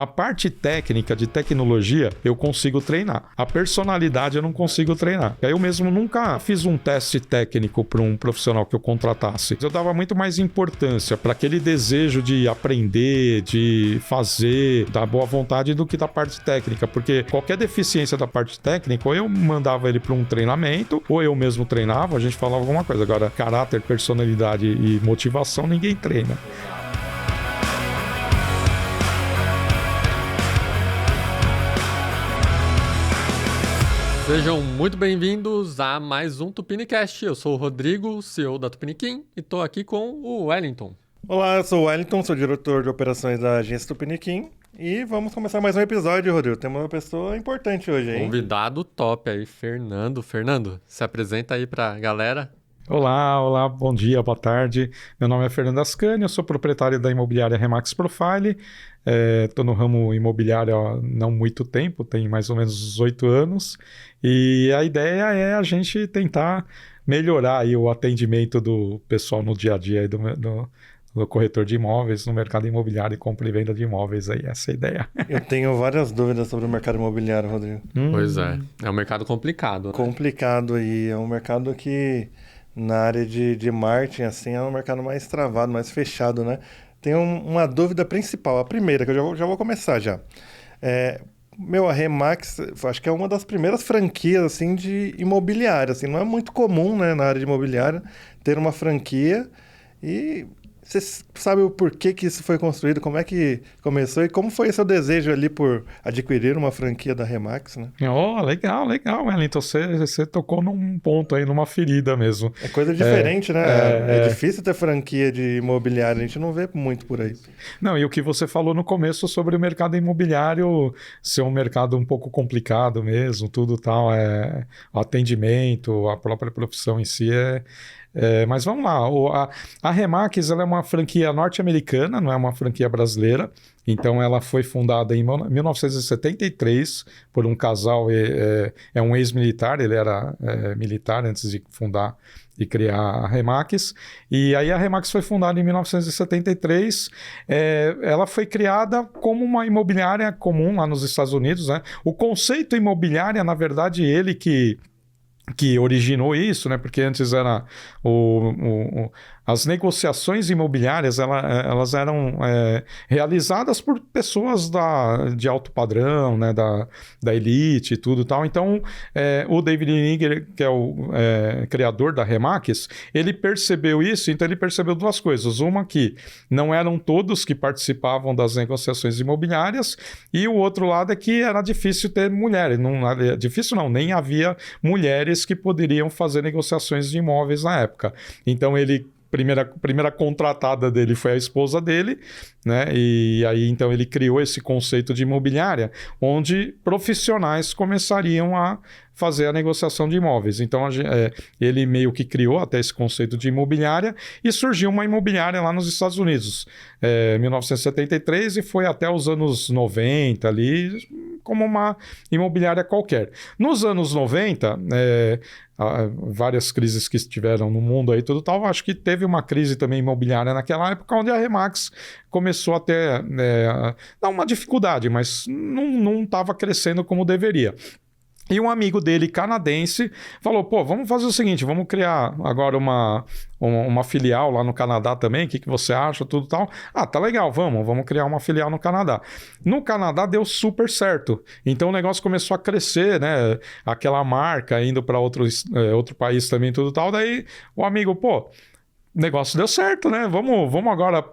A parte técnica de tecnologia eu consigo treinar. A personalidade eu não consigo treinar. Eu mesmo nunca fiz um teste técnico para um profissional que eu contratasse. Eu dava muito mais importância para aquele desejo de aprender, de fazer, da boa vontade do que da parte técnica. Porque qualquer deficiência da parte técnica, ou eu mandava ele para um treinamento, ou eu mesmo treinava, a gente falava alguma coisa. Agora, caráter, personalidade e motivação, ninguém treina. Sejam muito bem-vindos a mais um Tupinicast. Eu sou o Rodrigo, CEO da Tupiniquim, e estou aqui com o Wellington. Olá, eu sou o Wellington, sou diretor de operações da agência Tupiniquim. E vamos começar mais um episódio, Rodrigo. Temos uma pessoa importante hoje, hein? Convidado top aí, Fernando. Fernando, se apresenta aí pra galera. Olá, bom dia, boa tarde. Meu nome é Fernando Ascani, eu sou proprietário da imobiliária Remax Profile. Estou no ramo imobiliário há não muito tempo, tem mais ou menos 8 anos. E a ideia é a gente tentar melhorar aí o atendimento do pessoal no dia a dia aí do corretor de imóveis, no mercado imobiliário, compra e venda de imóveis aí, essa é a ideia. Eu tenho várias dúvidas sobre o mercado imobiliário, Rodrigo. Pois é um mercado complicado. Né? Complicado e é um mercado que na área de marketing, assim, é um mercado mais travado, mais fechado, né? Tenho uma dúvida principal, a primeira, que eu já vou começar já. A Remax, acho que é uma das primeiras franquias, assim, de imobiliária, assim, não é muito comum, né, na área de imobiliária, ter uma franquia. E você sabe o porquê que isso foi construído, como é que começou e como foi o seu desejo ali por adquirir uma franquia da Remax, né? Legal, Wellington, você tocou num ponto aí, numa ferida mesmo. É coisa diferente, né? É difícil ter franquia de imobiliário, a gente não vê muito por aí. Não, e o que você falou no começo sobre o mercado imobiliário ser um mercado um pouco complicado mesmo, tudo tal, o atendimento, a própria profissão em si mas vamos lá, a Remax ela é uma franquia norte-americana, não é uma franquia brasileira, então ela foi fundada em 1973 por um casal, é um ex-militar, ele era militar antes de fundar e criar a Remax, e aí a Remax foi fundada em 1973, ela foi criada como uma imobiliária comum lá nos Estados Unidos, né? O conceito imobiliária, na verdade, ele que originou isso, né? Porque antes era as negociações imobiliárias, elas eram realizadas por pessoas de alto padrão, né? Da elite e tudo tal. Então, o David Niger, que é o criador da Remax, ele percebeu isso, então ele percebeu duas coisas. Uma que não eram todos que participavam das negociações imobiliárias, e o outro lado é que era difícil ter mulheres. Difícil não, nem havia mulheres que poderiam fazer negociações de imóveis na época. Então primeira contratada dele foi a esposa dele, né? E aí então ele criou esse conceito de imobiliária, onde profissionais começariam a fazer a negociação de imóveis. Então ele meio que criou até esse conceito de imobiliária e surgiu uma imobiliária lá nos Estados Unidos, 1973, e foi até os anos 90 ali, como uma imobiliária qualquer. Nos anos 90, várias crises que estiveram no mundo aí, tudo tal, acho que teve uma crise também imobiliária naquela época, onde a Remax começou a ter dar uma dificuldade, mas não estava crescendo como deveria. E um amigo dele, canadense, falou, vamos fazer o seguinte, vamos criar agora uma filial lá no Canadá também, o que você acha, tudo tal. Tá legal, vamos criar uma filial no Canadá. No Canadá deu super certo, então o negócio começou a crescer, né? Aquela marca indo para outro país também, tudo tal. Daí o amigo, o negócio deu certo, né? Vamos agora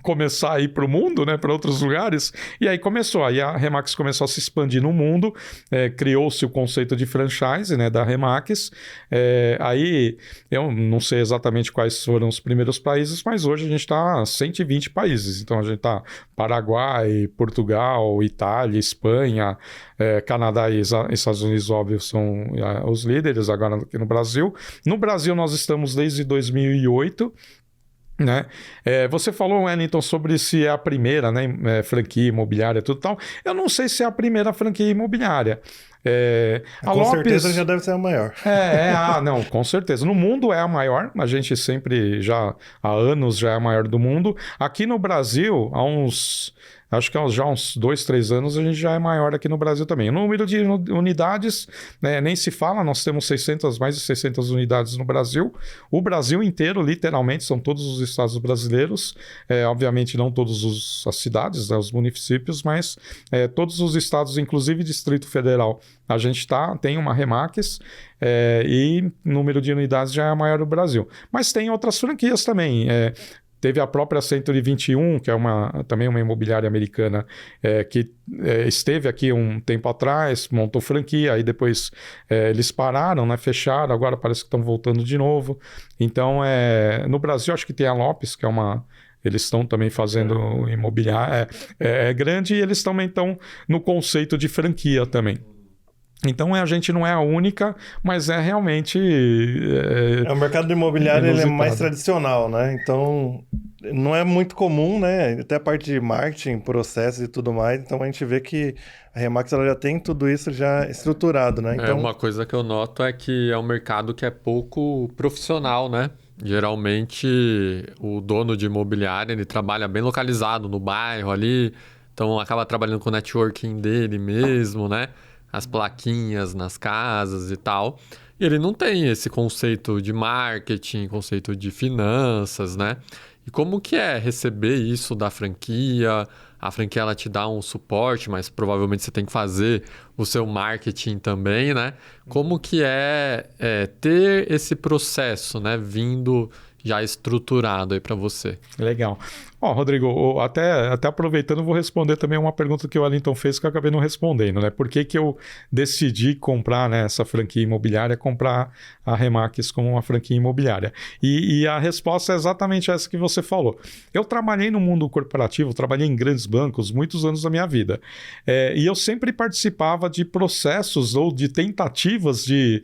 começar a ir para o mundo, né? Para outros lugares. E aí começou. Aí a Remax começou a se expandir no mundo. Criou-se o conceito de franchise, né? Da Remax. Aí eu não sei exatamente quais foram os primeiros países, mas hoje a gente está 120 países. Então a gente está Paraguai, Portugal, Itália, Espanha, Canadá e Estados Unidos, óbvio, são os líderes agora aqui no Brasil. No Brasil nós estamos desde 2008. Né? Você falou, Wellington, sobre se é a primeira, né, franquia imobiliária e tudo tal. Eu não sei se é a primeira franquia imobiliária. Com certeza já deve ser a maior. Não, com certeza. No mundo é a maior. A gente sempre, já há anos, já é a maior do mundo. Aqui no Brasil, há uns acho que já há uns 2, 3 anos a gente já é maior aqui no Brasil também. O número de unidades, né, nem se fala, nós temos mais de 600 unidades no Brasil. O Brasil inteiro, literalmente, são todos os estados brasileiros, obviamente não todas as cidades, né, os municípios, mas todos os estados, inclusive Distrito Federal, a gente tem uma Remax, e o número de unidades já é maior do Brasil. Mas tem outras franquias também. Teve a própria 121, que é também uma imobiliária americana, que esteve aqui um tempo atrás, montou franquia, aí depois eles pararam, né, fecharam, agora parece que estão voltando de novo. Então, no Brasil, acho que tem a Lopes, que é eles estão também fazendo imobiliária, grande, e eles também estão no conceito de franquia também. Então a gente não é a única, mas realmente... O mercado do imobiliário ele é mais tradicional, né? Então não é muito comum, né? Até a parte de marketing, processos e tudo mais. Então a gente vê que a Remax ela já tem tudo isso já estruturado, né? Então... Uma coisa que eu noto é que é um mercado que é pouco profissional, né? Geralmente o dono de imobiliária ele trabalha bem localizado no bairro ali, então acaba trabalhando com o networking dele mesmo, né? As plaquinhas nas casas e tal. E ele não tem esse conceito de marketing, conceito de finanças, né? E como que é receber isso da franquia? A franquia ela te dá um suporte, mas provavelmente você tem que fazer o seu marketing também, né? Como que é ter esse processo, né? Vindo já estruturado aí para você. Legal. Rodrigo, até aproveitando, vou responder também uma pergunta que o Wellington fez que eu acabei não respondendo, né? Por que eu decidi comprar, né, essa franquia imobiliária, comprar a Remax como uma franquia imobiliária? E a resposta é exatamente essa que você falou. Eu trabalhei no mundo corporativo, trabalhei em grandes bancos muitos anos da minha vida. E eu sempre participava de processos ou de tentativas de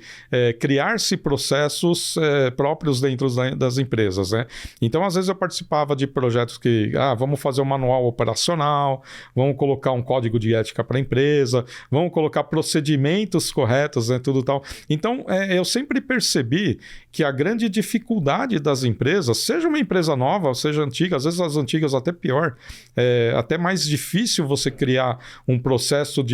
criar-se processos próprios dentro das empresas, né? Então, às vezes eu participava de projetos que, vamos fazer um manual operacional, vamos colocar um código de ética para a empresa, vamos colocar procedimentos corretos, né, tudo tal. Então, eu sempre percebi que a grande dificuldade das empresas, seja uma empresa nova, seja antiga, às vezes as antigas até pior, até mais difícil você criar um processo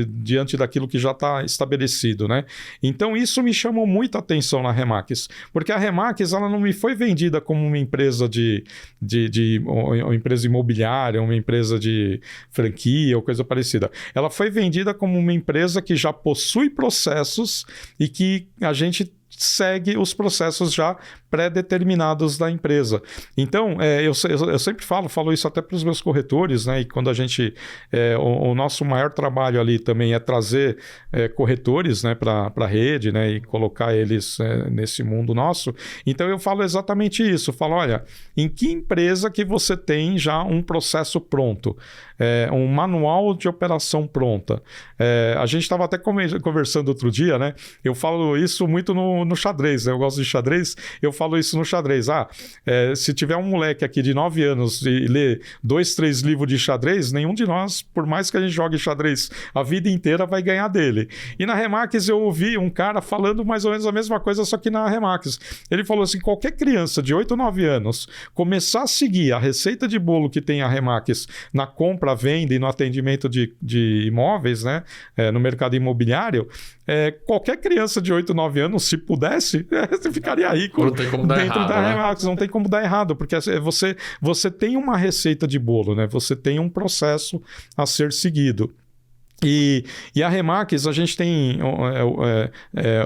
diante daquilo que já está estabelecido, né? Então, isso me chamou muita atenção na Remax, porque a Remax ela não me foi vendida como uma empresa uma empresa imobiliária, uma empresa de franquia ou coisa parecida. Ela foi vendida como uma empresa que já possui processos e que a gente segue os processos já pré-determinados da empresa. Então, eu sempre falo isso até para os meus corretores, né? E quando a gente... o nosso maior trabalho ali também é trazer corretores, né, para a rede, né, e colocar eles nesse mundo nosso. Então, eu falo exatamente isso. Eu falo, olha, em que empresa que você tem já um processo pronto? Um manual de operação pronta? A gente estava até conversando outro dia, né? Eu falo isso muito no xadrez, né? Eu gosto de xadrez, eu falo isso no xadrez. Se tiver um moleque aqui de 9 anos e ler 2, 3 livros de xadrez, nenhum de nós, por mais que a gente jogue xadrez a vida inteira, vai ganhar dele. E na Remax eu ouvi um cara falando mais ou menos a mesma coisa, só que na Remax. Ele falou assim, qualquer criança de 8 ou 9 anos começar a seguir a receita de bolo que tem a Remax na compra, venda e no atendimento de imóveis, né, no mercado imobiliário, qualquer criança de 8, 9 anos, se pudesse, você ficaria rico. Não tem como dar dentro errado, da Remax, não tem como dar errado, porque você tem uma receita de bolo, né? Você tem um processo a ser seguido. E a Remax, a gente tem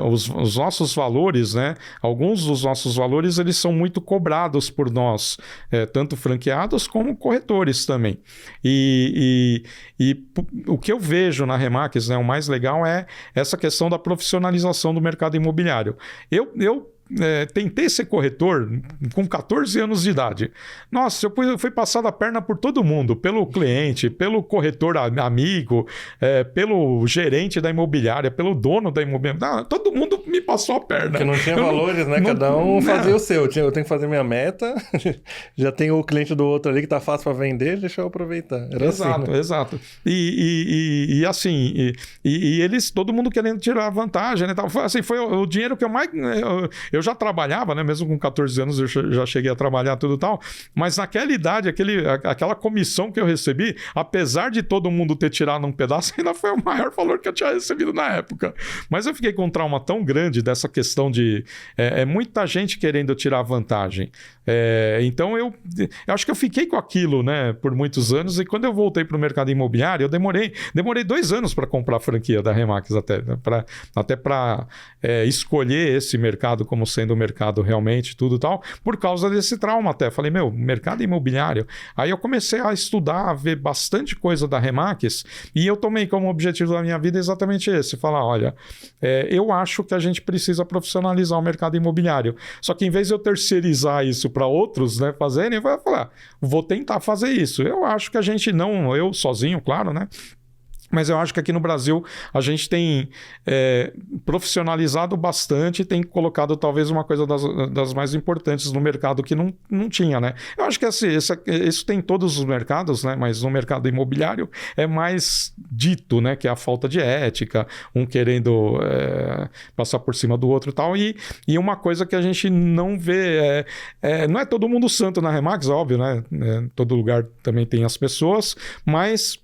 os nossos valores, né? Alguns dos nossos valores, eles são muito cobrados por nós, tanto franqueados como corretores também. E o que eu vejo na Remax, né, o mais legal é essa questão da profissionalização do mercado imobiliário. Eu tentei ser corretor com 14 anos de idade. Nossa, eu fui passado a perna por todo mundo, pelo cliente, pelo corretor amigo, pelo gerente da imobiliária, pelo dono da imobiliária. Todo mundo me passou a perna. Porque não tinha valores, né? Cada um fazia o seu. Eu tenho que fazer minha meta, já tem o cliente do outro ali que tá fácil para vender, deixa eu aproveitar. Era exato, assim, né? Exato. E assim, eles, todo mundo querendo tirar vantagem, né? Assim, foi o dinheiro que eu mais... Eu eu já trabalhava, né? Mesmo com 14 anos eu já cheguei a trabalhar tudo e tal, mas naquela idade, aquela comissão que eu recebi, apesar de todo mundo ter tirado um pedaço, ainda foi o maior valor que eu tinha recebido na época. Mas eu fiquei com um trauma tão grande dessa questão de muita gente querendo tirar vantagem. Então eu acho que eu fiquei com aquilo, né, por muitos anos, e quando eu voltei para o mercado imobiliário, eu demorei 2 anos para comprar a franquia da Remax até para escolher esse mercado como sendo o mercado realmente, tudo e tal, por causa desse trauma até. Falei, mercado imobiliário. Aí eu comecei a estudar, a ver bastante coisa da Remax, e eu tomei como objetivo da minha vida exatamente esse, falar, olha, eu acho que a gente precisa profissionalizar o mercado imobiliário. Só que em vez de eu terceirizar isso para outros, né, fazerem, eu vou falar, vou tentar fazer isso. Eu acho que a gente não, eu sozinho, claro, né? Mas eu acho que aqui no Brasil a gente tem profissionalizado bastante, tem colocado talvez uma coisa das mais importantes no mercado que não tinha, né? Eu acho que isso tem em todos os mercados, né? Mas no mercado imobiliário é mais dito, né? Que é a falta de ética, um querendo passar por cima do outro e tal. E uma coisa que a gente não vê, não é todo mundo santo na Remax, óbvio, né? Todo lugar também tem as pessoas, mas...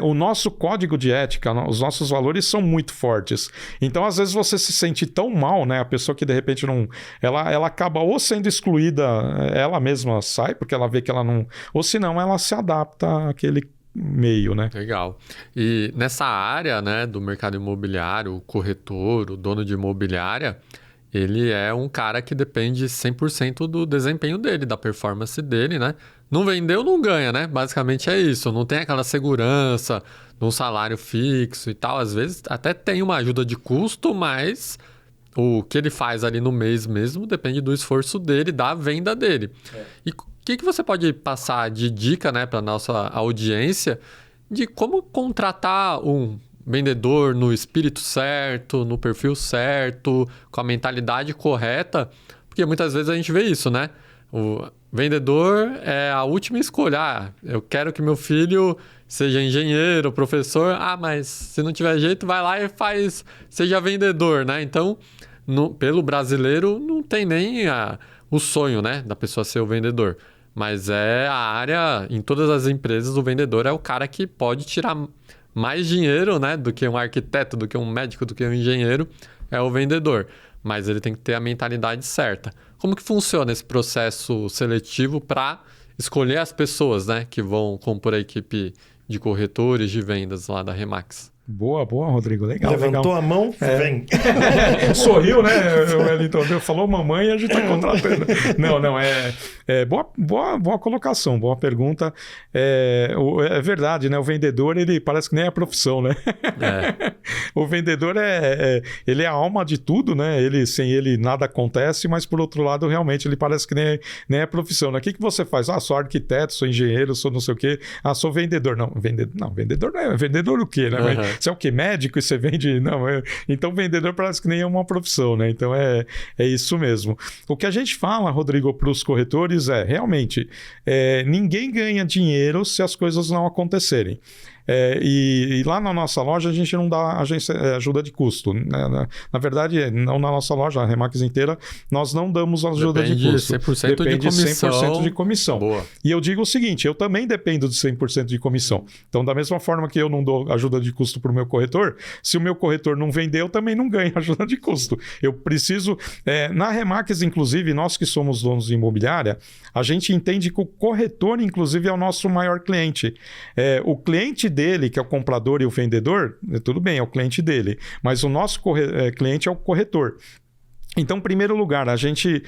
o nosso código de ética, os nossos valores são muito fortes. Então, às vezes, você se sente tão mal, né? A pessoa que, de repente, não... Ela acaba ou sendo excluída, ela mesma sai, porque ela vê que ela não... Ou, se não, ela se adapta àquele meio, né? Legal. E nessa área, né, do mercado imobiliário, o corretor, o dono de imobiliária, ele é um cara que depende 100% do desempenho dele, da performance dele, né? Não vendeu, não ganha, né? Basicamente é isso. Não tem aquela segurança de um salário fixo e tal. Às vezes até tem uma ajuda de custo, mas o que ele faz ali no mês mesmo depende do esforço dele, da venda dele. E o que você pode passar de dica, né, para nossa audiência de como contratar um vendedor no espírito certo, no perfil certo, com a mentalidade correta? Porque muitas vezes a gente vê isso, né? O vendedor é a última escolha. Eu quero que meu filho seja engenheiro, professor. Mas se não tiver jeito, vai lá e seja vendedor, né? Então, pelo brasileiro, não tem nem o sonho, né, da pessoa ser o vendedor. Mas é a área, em todas as empresas, o vendedor é o cara que pode tirar mais dinheiro, né, do que um arquiteto, do que um médico, do que um engenheiro, é o vendedor. Mas ele tem que ter a mentalidade certa. Como que funciona esse processo seletivo para escolher as pessoas, né, que vão compor a equipe de corretores de vendas lá da Remax? Boa, Rodrigo. Legal. Levantou a mão, vem. Sorriu, né, Wellington? Falou mamãe e a gente está contratando. Não, boa colocação, boa pergunta. É verdade, né? O vendedor, ele parece que nem é a profissão, né? O vendedor ele é a alma de tudo, né? Sem ele nada acontece, mas por outro lado, realmente, ele parece que nem é a profissão, né? O que você faz? Sou arquiteto, sou engenheiro, sou não sei o quê. Sou vendedor. Vendedor não é. Vendedor o quê, né? Mas, você é o quê? Médico e você vende... Não, então vendedor parece que nem é uma profissão, né? Então é isso mesmo. O que a gente fala, Rodrigo, para os corretores realmente, ninguém ganha dinheiro se as coisas não acontecerem. E lá na nossa loja a gente não dá ajuda de custo, né? Na verdade, não na nossa loja, a Remax inteira, nós não damos ajuda de custo. 100% depende de comissão. 100% de comissão. Boa. E eu digo o seguinte, eu também dependo de 100% de comissão. Então, da mesma forma que eu não dou ajuda de custo para o meu corretor, se o meu corretor não vender, eu também não ganho ajuda de custo. Eu preciso... na Remax, inclusive, nós que somos donos de imobiliária, a gente entende que o corretor, inclusive, é o nosso maior cliente. O cliente dele, que é o comprador e o vendedor, tudo bem, é o cliente dele. Mas o nosso cliente é o corretor. Então, em primeiro lugar, a gente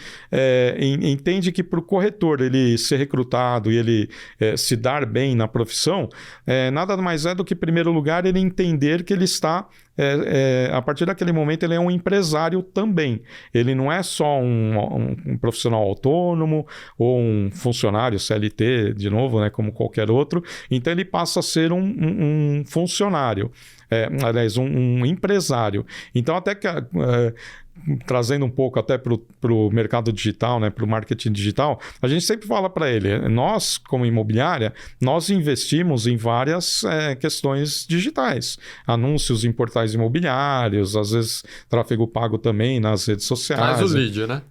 entende que para o corretor ele ser recrutado e ele se dar bem na profissão, nada mais é do que, em primeiro lugar, ele entender que ele está... a partir daquele momento ele é um empresário também. Ele não é só um profissional autônomo ou um funcionário CLT, de novo, né, como qualquer outro. Então ele passa a ser um funcionário. aliás, um empresário. Então, até que trazendo um pouco até para o mercado digital, né, para o marketing digital, a gente sempre fala para ele, nós, como imobiliária, nós investimos em várias questões digitais, anúncios em portais imobiliários, às vezes tráfego pago também nas redes sociais. Traz o lead, né?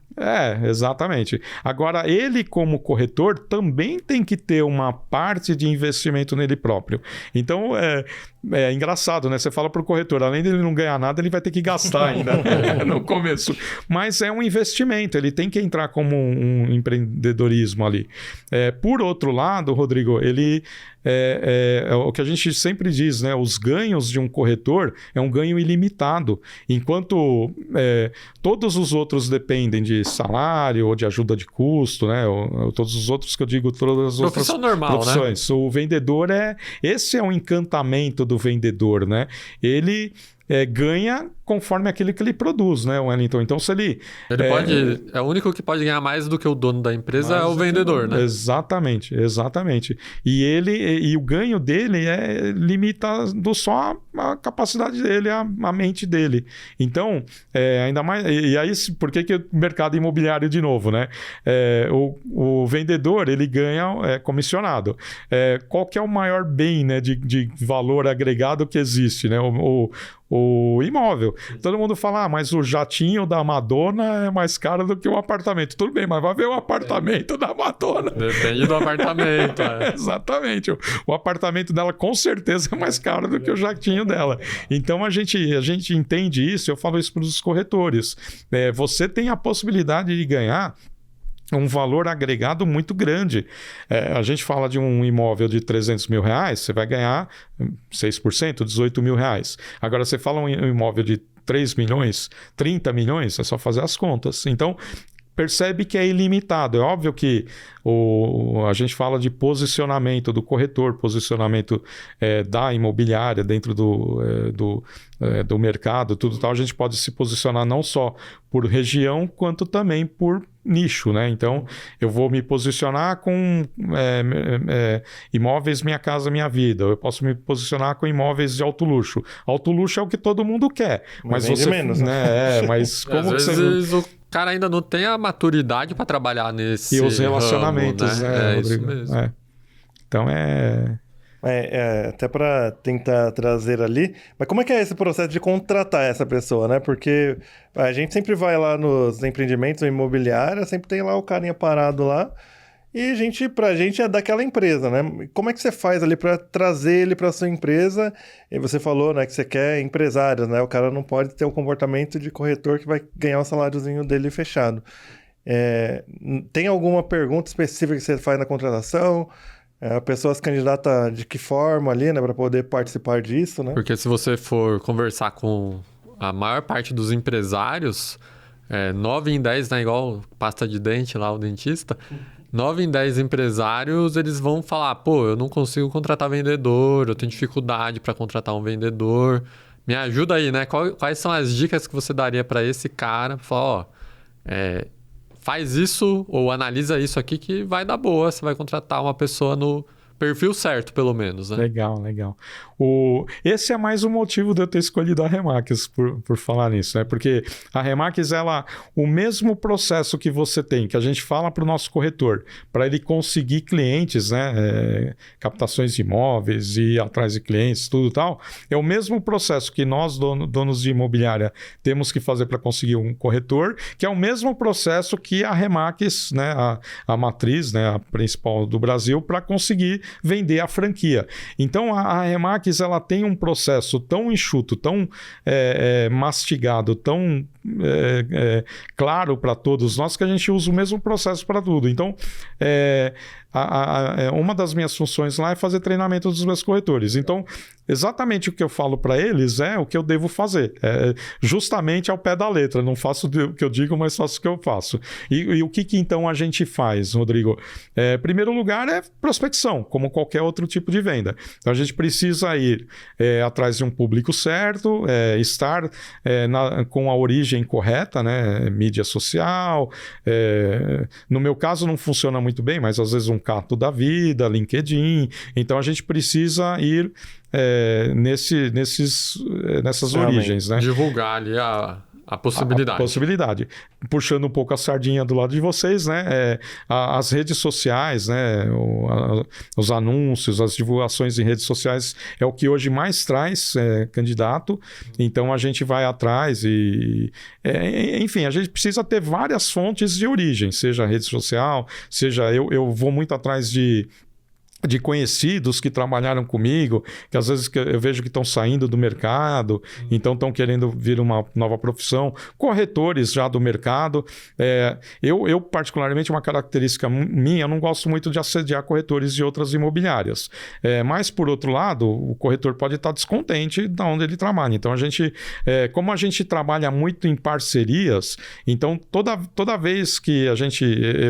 Exatamente. Agora, ele como corretor também tem que ter uma parte de investimento nele próprio. Então, é engraçado, né? Você fala para o corretor, além dele não ganhar nada, ele vai ter que gastar ainda no começo. Mas é um investimento, ele tem que entrar como um empreendedorismo ali. Por outro lado, Rodrigo, ele... o que a gente sempre diz, né? Os ganhos de um corretor é um ganho ilimitado. Enquanto todos os outros dependem de salário ou de ajuda de custo, né? Ou todos os outros que eu digo, todas as outras profissões. Né? O vendedor esse é o encantamento do vendedor, né? Ele ganha conforme aquilo que ele produz, né, Wellington? Então, se ele... o único que pode ganhar mais do que o dono da empresa é o vendedor, né? Exatamente. E o ganho dele é limitado só a capacidade dele, a mente dele. Então, ainda mais... E aí, por que o mercado imobiliário de novo, né? O vendedor, ele ganha comissionado. Qual que é o maior bem, né, de valor agregado que existe, né? O imóvel. Todo mundo fala, mas o jatinho da Madonna é mais caro do que o apartamento. Tudo bem, mas vai ver o apartamento da Madonna. Depende do apartamento. Exatamente. O apartamento dela com certeza é mais caro do que o jatinho dela. Então a gente entende isso, eu falo isso para os corretores. Você tem a possibilidade de ganhar um valor agregado muito grande. A gente fala de um imóvel de 300 mil reais, você vai ganhar 6%, 18 mil reais. Agora, você fala um imóvel de 3 milhões, 30 milhões, é só fazer as contas. Então, percebe que é ilimitado. É óbvio que a gente fala de posicionamento do corretor, posicionamento da imobiliária dentro do mercado, tudo tal. A gente pode se posicionar não só por região, quanto também por nicho, né? Então, eu vou me posicionar com imóveis Minha Casa Minha Vida. Eu posso me posicionar com imóveis de alto luxo. Alto luxo é o que todo mundo quer. Mas você... menos, né? Mas como às vezes o cara ainda não tem a maturidade para trabalhar nesse e os relacionamentos, ramo, né? Isso mesmo. Então até para tentar trazer ali, mas como é que é esse processo de contratar essa pessoa, né? Porque a gente sempre vai lá nos empreendimentos imobiliários, sempre tem lá o carinha parado lá, e pra gente é daquela empresa, né? Como é que você faz ali para trazer ele para sua empresa? E você falou, né, que você quer empresários, né? O cara não pode ter o comportamento de corretor que vai ganhar o saláriozinho dele fechado. Tem alguma pergunta específica que você faz na contratação? A pessoa se candidata de que forma ali, né, para poder participar disso, né? Porque se você for conversar com a maior parte dos empresários, 9 em 10, né, igual pasta de dente lá, o dentista, 9 em 10 empresários, eles vão falar, pô, eu não consigo contratar vendedor, eu tenho dificuldade para contratar um vendedor, me ajuda aí, né? Quais são as dicas que você daria para esse cara? Falar, faz isso ou analisa isso aqui que vai dar boa, você vai contratar uma pessoa no perfil certo, pelo menos, né? Legal. Esse é mais um motivo de eu ter escolhido a Remax por falar nisso, né? Porque a Remax, o mesmo processo que você tem, que a gente fala para o nosso corretor, para ele conseguir clientes, né? Captações de imóveis e ir atrás de clientes, tudo tal, é o mesmo processo que nós, donos de imobiliária, temos que fazer para conseguir um corretor, que é o mesmo processo que a Remax, né? A matriz, né? A principal do Brasil, para conseguir vender a franquia. Então, a Remax, ela tem um processo tão enxuto, tão mastigado, tão claro para todos nós, que a gente usa o mesmo processo para tudo. Então, uma das minhas funções lá é fazer treinamento dos meus corretores. Então, exatamente o que eu falo para eles é o que eu devo fazer. Justamente ao pé da letra. Não faço o que eu digo, mas faço o que eu faço. E o que então a gente faz, Rodrigo? Primeiro lugar é prospecção, como qualquer outro tipo de venda. Então, a gente precisa ir atrás de um público certo, estar com a origem origem correta, né? Mídia social. No meu caso não funciona muito bem, mas às vezes um Cato da vida, LinkedIn. Então a gente precisa ir nessas origens, né? Divulgar ali a possibilidade. A possibilidade. Puxando um pouco a sardinha do lado de vocês, né? As redes sociais, né? Os anúncios, as divulgações em redes sociais é o que hoje mais traz candidato. Então a gente vai atrás enfim, a gente precisa ter várias fontes de origem, seja rede social, seja eu vou muito atrás de conhecidos que trabalharam comigo, que às vezes eu vejo que estão saindo do mercado, então estão querendo vir uma nova profissão, corretores já do mercado. Eu particularmente, uma característica minha, eu não gosto muito de assediar corretores de outras imobiliárias. Mas, por outro lado, o corretor pode estar descontente de onde ele trabalha. Então, como a gente trabalha muito em parcerias, então toda vez que a gente...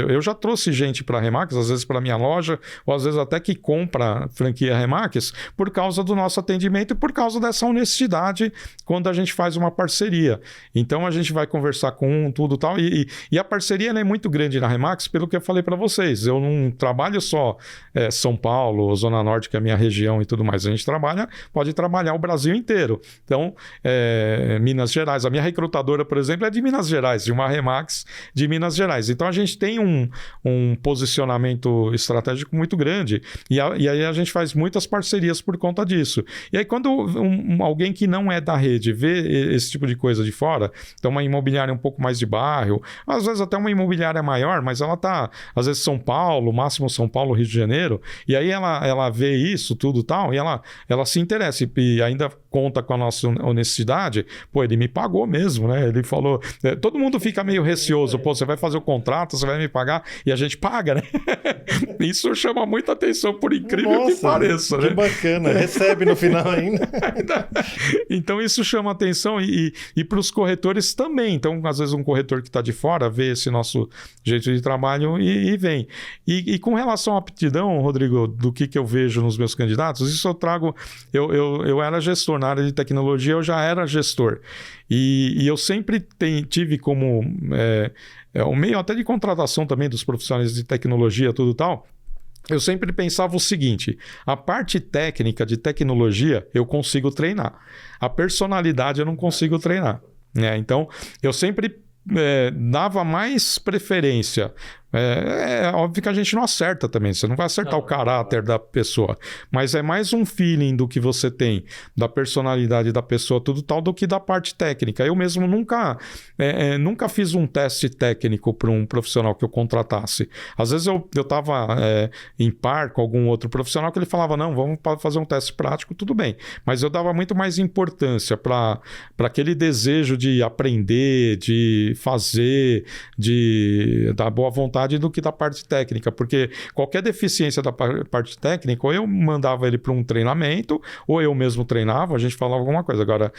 Eu já trouxe gente para a Remax, às vezes para a minha loja, ou às vezes até que compra franquia Remax por causa do nosso atendimento e por causa dessa honestidade quando a gente faz uma parceria. Então a gente vai conversar com tudo tal e a parceria é muito grande na Remax pelo que eu falei para vocês. Eu não trabalho só São Paulo, Zona Norte, que é a minha região e tudo mais. A gente pode trabalhar o Brasil inteiro. Então, Minas Gerais. A minha recrutadora, por exemplo, é de Minas Gerais, de uma Remax de Minas Gerais. Então a gente tem um posicionamento estratégico muito grande. E aí a gente faz muitas parcerias por conta disso. E aí quando alguém que não é da rede vê esse tipo de coisa de fora, então uma imobiliária um pouco mais de bairro, às vezes até uma imobiliária maior, mas ela tá, às vezes São Paulo, máximo São Paulo, Rio de Janeiro, e aí ela vê isso, tudo tal, e ela se interessa e ainda conta com a nossa honestidade. Pô, ele me pagou mesmo, né? Ele falou... todo mundo fica meio receoso. Pô, você vai fazer o contrato, você vai me pagar, e a gente paga, né? Isso chama muita atenção, por incrível que pareça, né? Que bacana. Recebe no final ainda. Então, isso chama atenção e para os corretores também. Então, às vezes, um corretor que está de fora vê esse nosso jeito de trabalho e vem. E com relação à aptidão, Rodrigo, do que eu vejo nos meus candidatos, isso eu trago... Eu era gestor. Na área de tecnologia, eu já era gestor. E eu sempre tive como... o meio até de contratação também dos profissionais de tecnologia, tudo tal... Eu sempre pensava o seguinte: a parte técnica de tecnologia eu consigo treinar, a personalidade eu não consigo treinar, né? Então, eu sempre dava mais preferência. Óbvio que a gente não acerta também, você não vai acertar o caráter da pessoa, mas é mais um feeling do que você tem, da personalidade da pessoa, tudo tal, do que da parte técnica. Eu mesmo nunca fiz um teste técnico para um profissional que eu contratasse. Às vezes eu estava em par com algum outro profissional que ele falava, não, vamos fazer um teste prático, tudo bem, mas eu dava muito mais importância para aquele desejo de aprender, de fazer, da boa vontade do que da parte técnica, porque qualquer deficiência da parte técnica, ou eu mandava ele para um treinamento, ou eu mesmo treinava, a gente falava alguma coisa. Agora,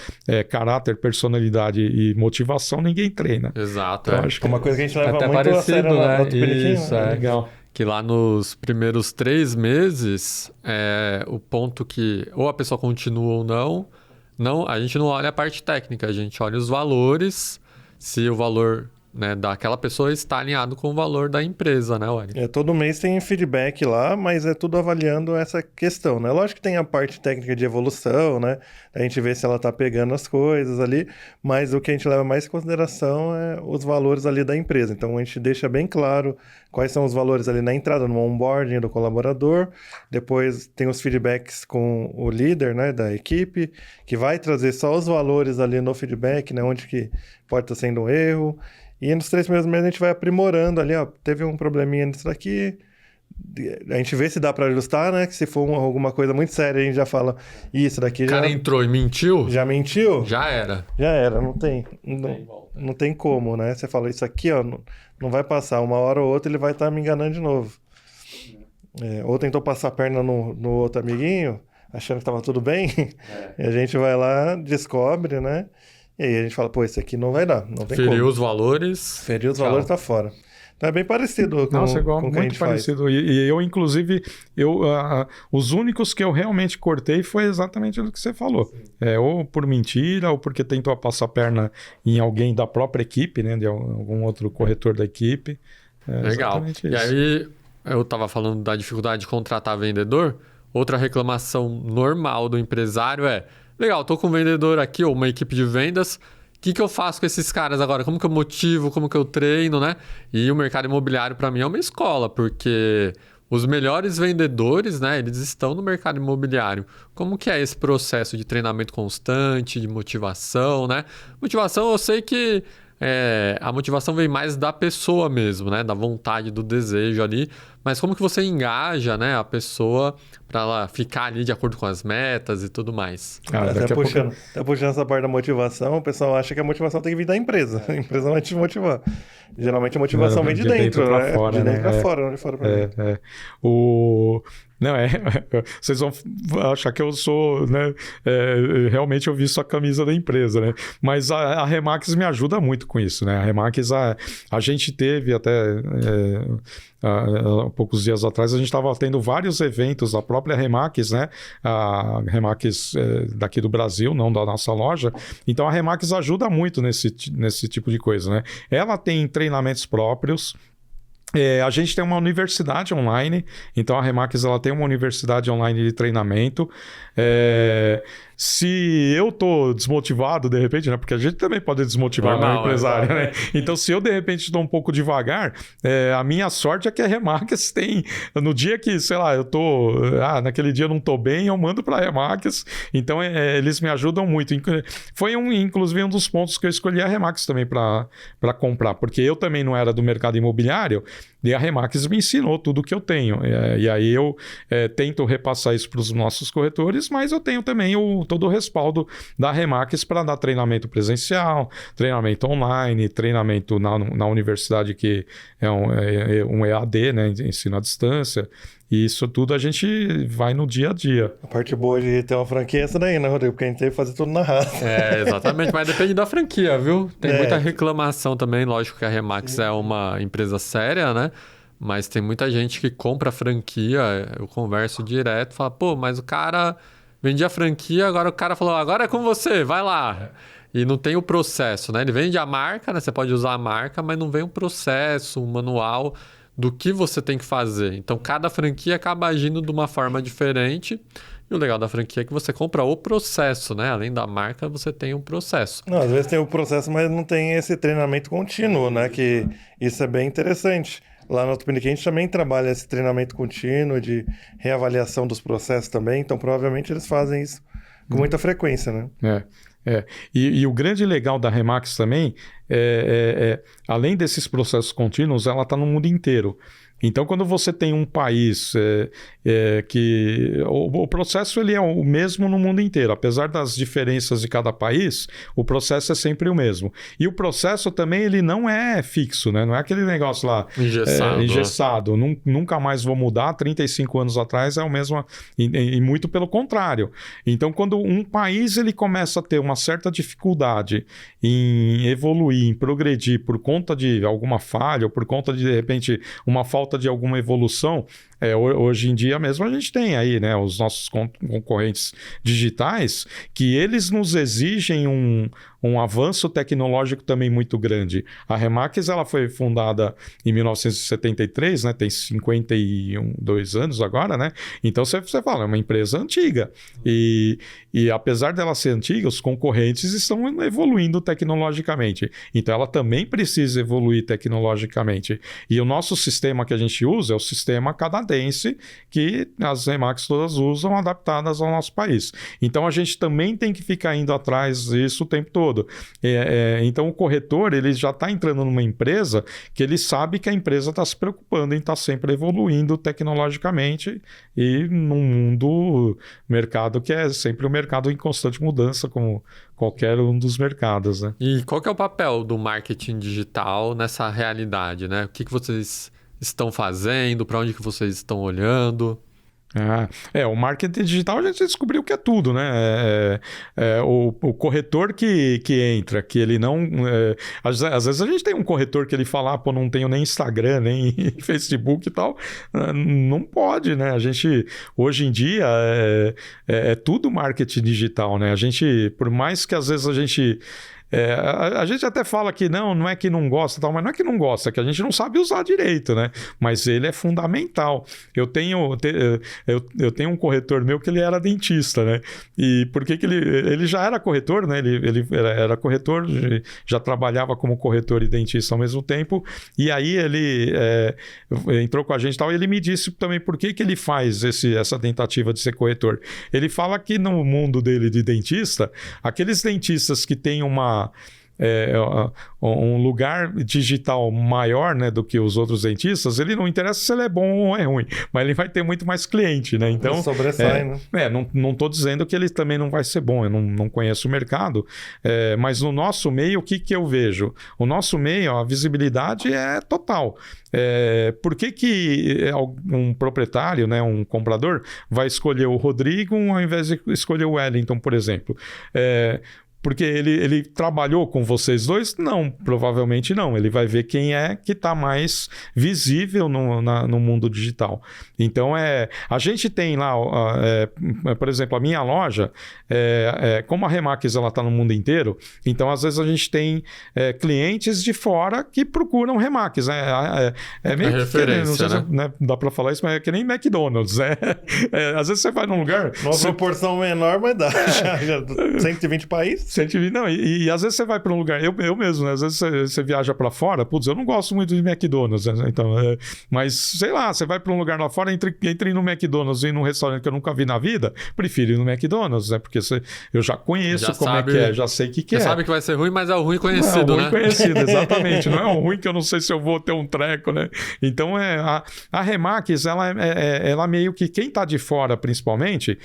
caráter, personalidade e motivação, ninguém treina. Exato. Então, acho que uma coisa que a gente leva até muito parecido, a sério né? no Tupiniquim, Isso, né? legal. Que lá nos primeiros 3 meses, o ponto que ou a pessoa continua ou não, a gente não olha a parte técnica, a gente olha os valores, se o valor... né, daquela pessoa está alinhado com o valor da empresa, né, Wally? Todo mês tem feedback lá, mas é tudo avaliando essa questão, né? Lógico que tem a parte técnica de evolução, né? A gente vê se ela tá pegando as coisas ali, mas o que a gente leva mais em consideração é os valores ali da empresa. Então, a gente deixa bem claro quais são os valores ali na entrada, no onboarding do colaborador. Depois tem os feedbacks com o líder, né, da equipe, que vai trazer só os valores ali no feedback, né? Onde que pode estar sendo um erro. E nos 3 primeiros meses a gente vai aprimorando ali, ó, teve um probleminha nisso daqui, a gente vê se dá para ajustar, né? Que se for alguma coisa muito séria, a gente já fala, isso daqui já... O cara entrou e mentiu? Já mentiu? Já era. Já era, não tem como, né? Você fala, isso aqui, ó, não vai passar, uma hora ou outra ele vai estar me enganando de novo. Ou tentou passar a perna no outro amiguinho, achando que estava tudo bem, e a gente vai lá, descobre, né? E aí a gente fala, pô, esse aqui não vai dar, não tem como. Feriu os valores. Feriu os valores, tá fora. Então é bem parecido Nossa, igual, com o que a muito gente faz. parecido. E eu, inclusive, os únicos que eu realmente cortei foi exatamente o que você falou. Ou por mentira, ou porque tentou passar a perna em alguém da própria equipe, né? De algum outro corretor da equipe. Legal. Exatamente E isso. aí, eu estava falando da dificuldade de contratar vendedor. Outra reclamação normal do empresário é: legal, tô com um vendedor aqui, ou uma equipe de vendas. O que eu faço com esses caras agora? Como que eu motivo? Como que eu treino, né? E o mercado imobiliário, para mim, é uma escola, porque os melhores vendedores, né? Eles estão no mercado imobiliário. Como que é esse processo de treinamento constante, de motivação, né? Motivação, eu sei que a motivação vem mais da pessoa mesmo, né? Da vontade, do desejo ali. Mas como que você engaja, né, a pessoa para ela ficar ali de acordo com as metas e tudo mais? Até puxando essa parte da motivação, o pessoal acha que a motivação tem que vir da empresa. A empresa vai te motivar. Geralmente a motivação vem de dentro, né? Fora, de dentro né? pra fora, não de fora pra dentro. Não, vocês vão achar que eu sou, né? Realmente eu visto a camisa da empresa, né? Mas a Remax me ajuda muito com isso, né? A Remax, a gente teve até há poucos dias atrás, a gente estava tendo vários eventos da própria Remax, né? A Remax daqui do Brasil, não da nossa loja. Então a Remax ajuda muito nesse tipo de coisa, né? Ela tem treinamentos próprios. A gente tem uma universidade online, então a Remax ela tem uma universidade online de treinamento. Se eu tô desmotivado, de repente, né? Porque a gente também pode desmotivar o empresário, né? Então, se eu, de repente, estou um pouco devagar, a minha sorte é que a Remax tem... No dia que, sei lá, eu tô... naquele dia eu não tô bem, eu mando para a Remax. Então, eles me ajudam muito. Foi, inclusive, um dos pontos que eu escolhi a Remax também para comprar. Porque eu também não era do mercado imobiliário e a Remax me ensinou tudo o que eu tenho. E aí eu tento repassar isso para os nossos corretores, mas eu tenho também todo o respaldo da Remax para dar treinamento presencial, treinamento online, treinamento na universidade que é um EAD, né, ensino à distância. E isso tudo a gente vai no dia a dia. A parte boa de ter uma franquia é essa daí, né, Rodrigo? Porque a gente tem que fazer tudo na raça. Exatamente, mas depende da franquia, viu? Tem muita reclamação também, lógico que a Remax é uma empresa séria, né? Mas tem muita gente que compra a franquia, eu converso direto, falo, pô, mas o cara vendia a franquia, agora o cara falou, agora é com você, vai lá. E não tem o processo, né? Ele vende a marca, né? Você pode usar a marca, mas não vem um processo, um manual do que você tem que fazer. Então, cada franquia acaba agindo de uma forma diferente. E o legal da franquia é que você compra o processo, né? Além da marca, você tem um processo. Não, às vezes tem o processo, mas não tem esse treinamento contínuo, né? Que isso é bem interessante. Lá no Tupiniquim a gente também trabalha esse treinamento contínuo de reavaliação dos processos também. Então, provavelmente, eles fazem isso com muita frequência, né? E o grande legal da Remax também além desses processos contínuos, ela está no mundo inteiro. Então, quando você tem um país que... O processo ele é o mesmo no mundo inteiro. Apesar das diferenças de cada país, o processo é sempre o mesmo. E o processo também ele não é fixo, né? Não é aquele negócio lá... Engessado. Nunca mais vou mudar. 35 anos atrás é o mesmo... E muito pelo contrário. Então, quando um país ele começa a ter uma certa dificuldade em evoluir, em progredir por conta de alguma falha ou por conta de repente, uma falta de alguma evolução, hoje em dia mesmo a gente tem aí, né, os nossos concorrentes digitais que eles nos exigem um avanço tecnológico também muito grande. A Remax ela foi fundada em 1973, né, tem 52 anos agora, né? Então você fala, é uma empresa antiga. E apesar dela ser antiga, os concorrentes estão evoluindo tecnologicamente. Então ela também precisa evoluir tecnologicamente. E o nosso sistema que a gente usa é o sistema canadense, que as Remax todas usam, adaptadas ao nosso país. Então a gente também tem que ficar indo atrás disso o tempo todo. Então o corretor ele já está entrando numa empresa que ele sabe que a empresa está se preocupando em estar sempre evoluindo tecnologicamente e num mercado que é sempre um mercado em constante mudança, como qualquer um dos mercados, né? E qual que é o papel do marketing digital nessa realidade, né? O que vocês estão fazendo? Para onde que vocês estão olhando? O marketing digital a gente descobriu que é tudo, né? O corretor que entra, que ele não... às vezes a gente tem um corretor que ele fala, pô, não tenho nem Instagram, nem Facebook e tal. Não pode, né? A gente, hoje em dia, é tudo marketing digital, né? A gente, por mais que às vezes a gente... a gente até fala que não é que não gosta, tal, mas não é que não gosta, é que a gente não sabe usar direito, né? Mas ele é fundamental. Eu tenho um corretor meu que ele era dentista, né? E por que ele já era corretor, né? Ele era corretor, já trabalhava como corretor e dentista ao mesmo tempo, e aí ele entrou com a gente e tal, e ele me disse também por que ele faz essa tentativa de ser corretor. Ele fala que no mundo dele de dentista, aqueles dentistas que têm um lugar digital maior, né, do que os outros dentistas, ele não interessa se ele é bom ou é ruim, mas ele vai ter muito mais cliente, né? Então, ele sobressai, né? Não estou dizendo que ele também não vai ser bom, eu não conheço o mercado, mas no nosso meio, o que eu vejo? O nosso meio, a visibilidade é total. Por que um proprietário, né, um comprador, vai escolher o Rodrigo ao invés de escolher o Wellington, por exemplo? Porque ele trabalhou com vocês dois? Não, provavelmente não. Ele vai ver quem é que está mais visível no mundo digital. Então, a gente tem lá, por exemplo, a minha loja, como a Remax está no mundo inteiro, então às vezes a gente tem clientes de fora que procuram Remax. É meio referência, não sei se dá para falar isso, mas é que nem McDonald's. Às vezes você vai num lugar... Uma proporção menor, mas dá. Já 120 países. 120, não, e às vezes você vai para um lugar, eu mesmo, né? Às vezes você viaja para fora, putz, eu não gosto muito de McDonald's, né? Então, mas sei lá, você vai para um lugar lá fora, entre no McDonald's e num restaurante que eu nunca vi na vida, prefiro ir no McDonald's, né? Porque eu já conheço como é que é, já sei o que é. Você sabe que vai ser ruim, mas é o ruim conhecido, né? É o ruim conhecido, exatamente. Não é o ruim que eu não sei se eu vou ter um treco, né? Então, a Remax, ela meio que, quem tá de fora, principalmente,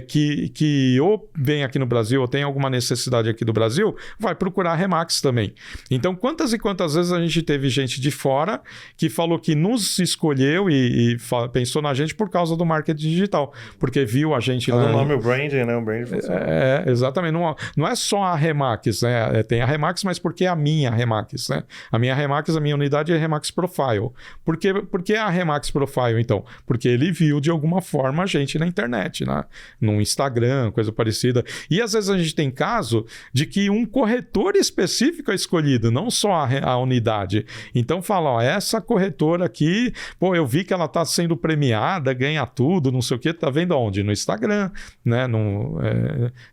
que ou vem aqui no Brasil ou tem alguma necessidade aqui do Brasil, vai procurar a Remax também. Então, quantas e quantas vezes a gente teve gente de fora que falou que nos escolheu e pensou na gente por causa do marketing digital, porque viu a gente... O nome, o branding, né? O branding funciona. Exatamente. Não é só a Remax, né? Tem a Remax, mas porque é a minha Remax, né? A minha Remax, a minha unidade é Remax Profile. Por que a Remax Profile, então? Porque ele viu de alguma forma a gente na internet, né? No Instagram, coisa parecida. E às vezes a gente tem caso de que um corretor específico é escolhido, não só a unidade. Então fala, essa corretora aqui, pô, eu vi que ela está sendo premiada, ganha tudo, não sei o quê, tá vendo onde? No Instagram, né? No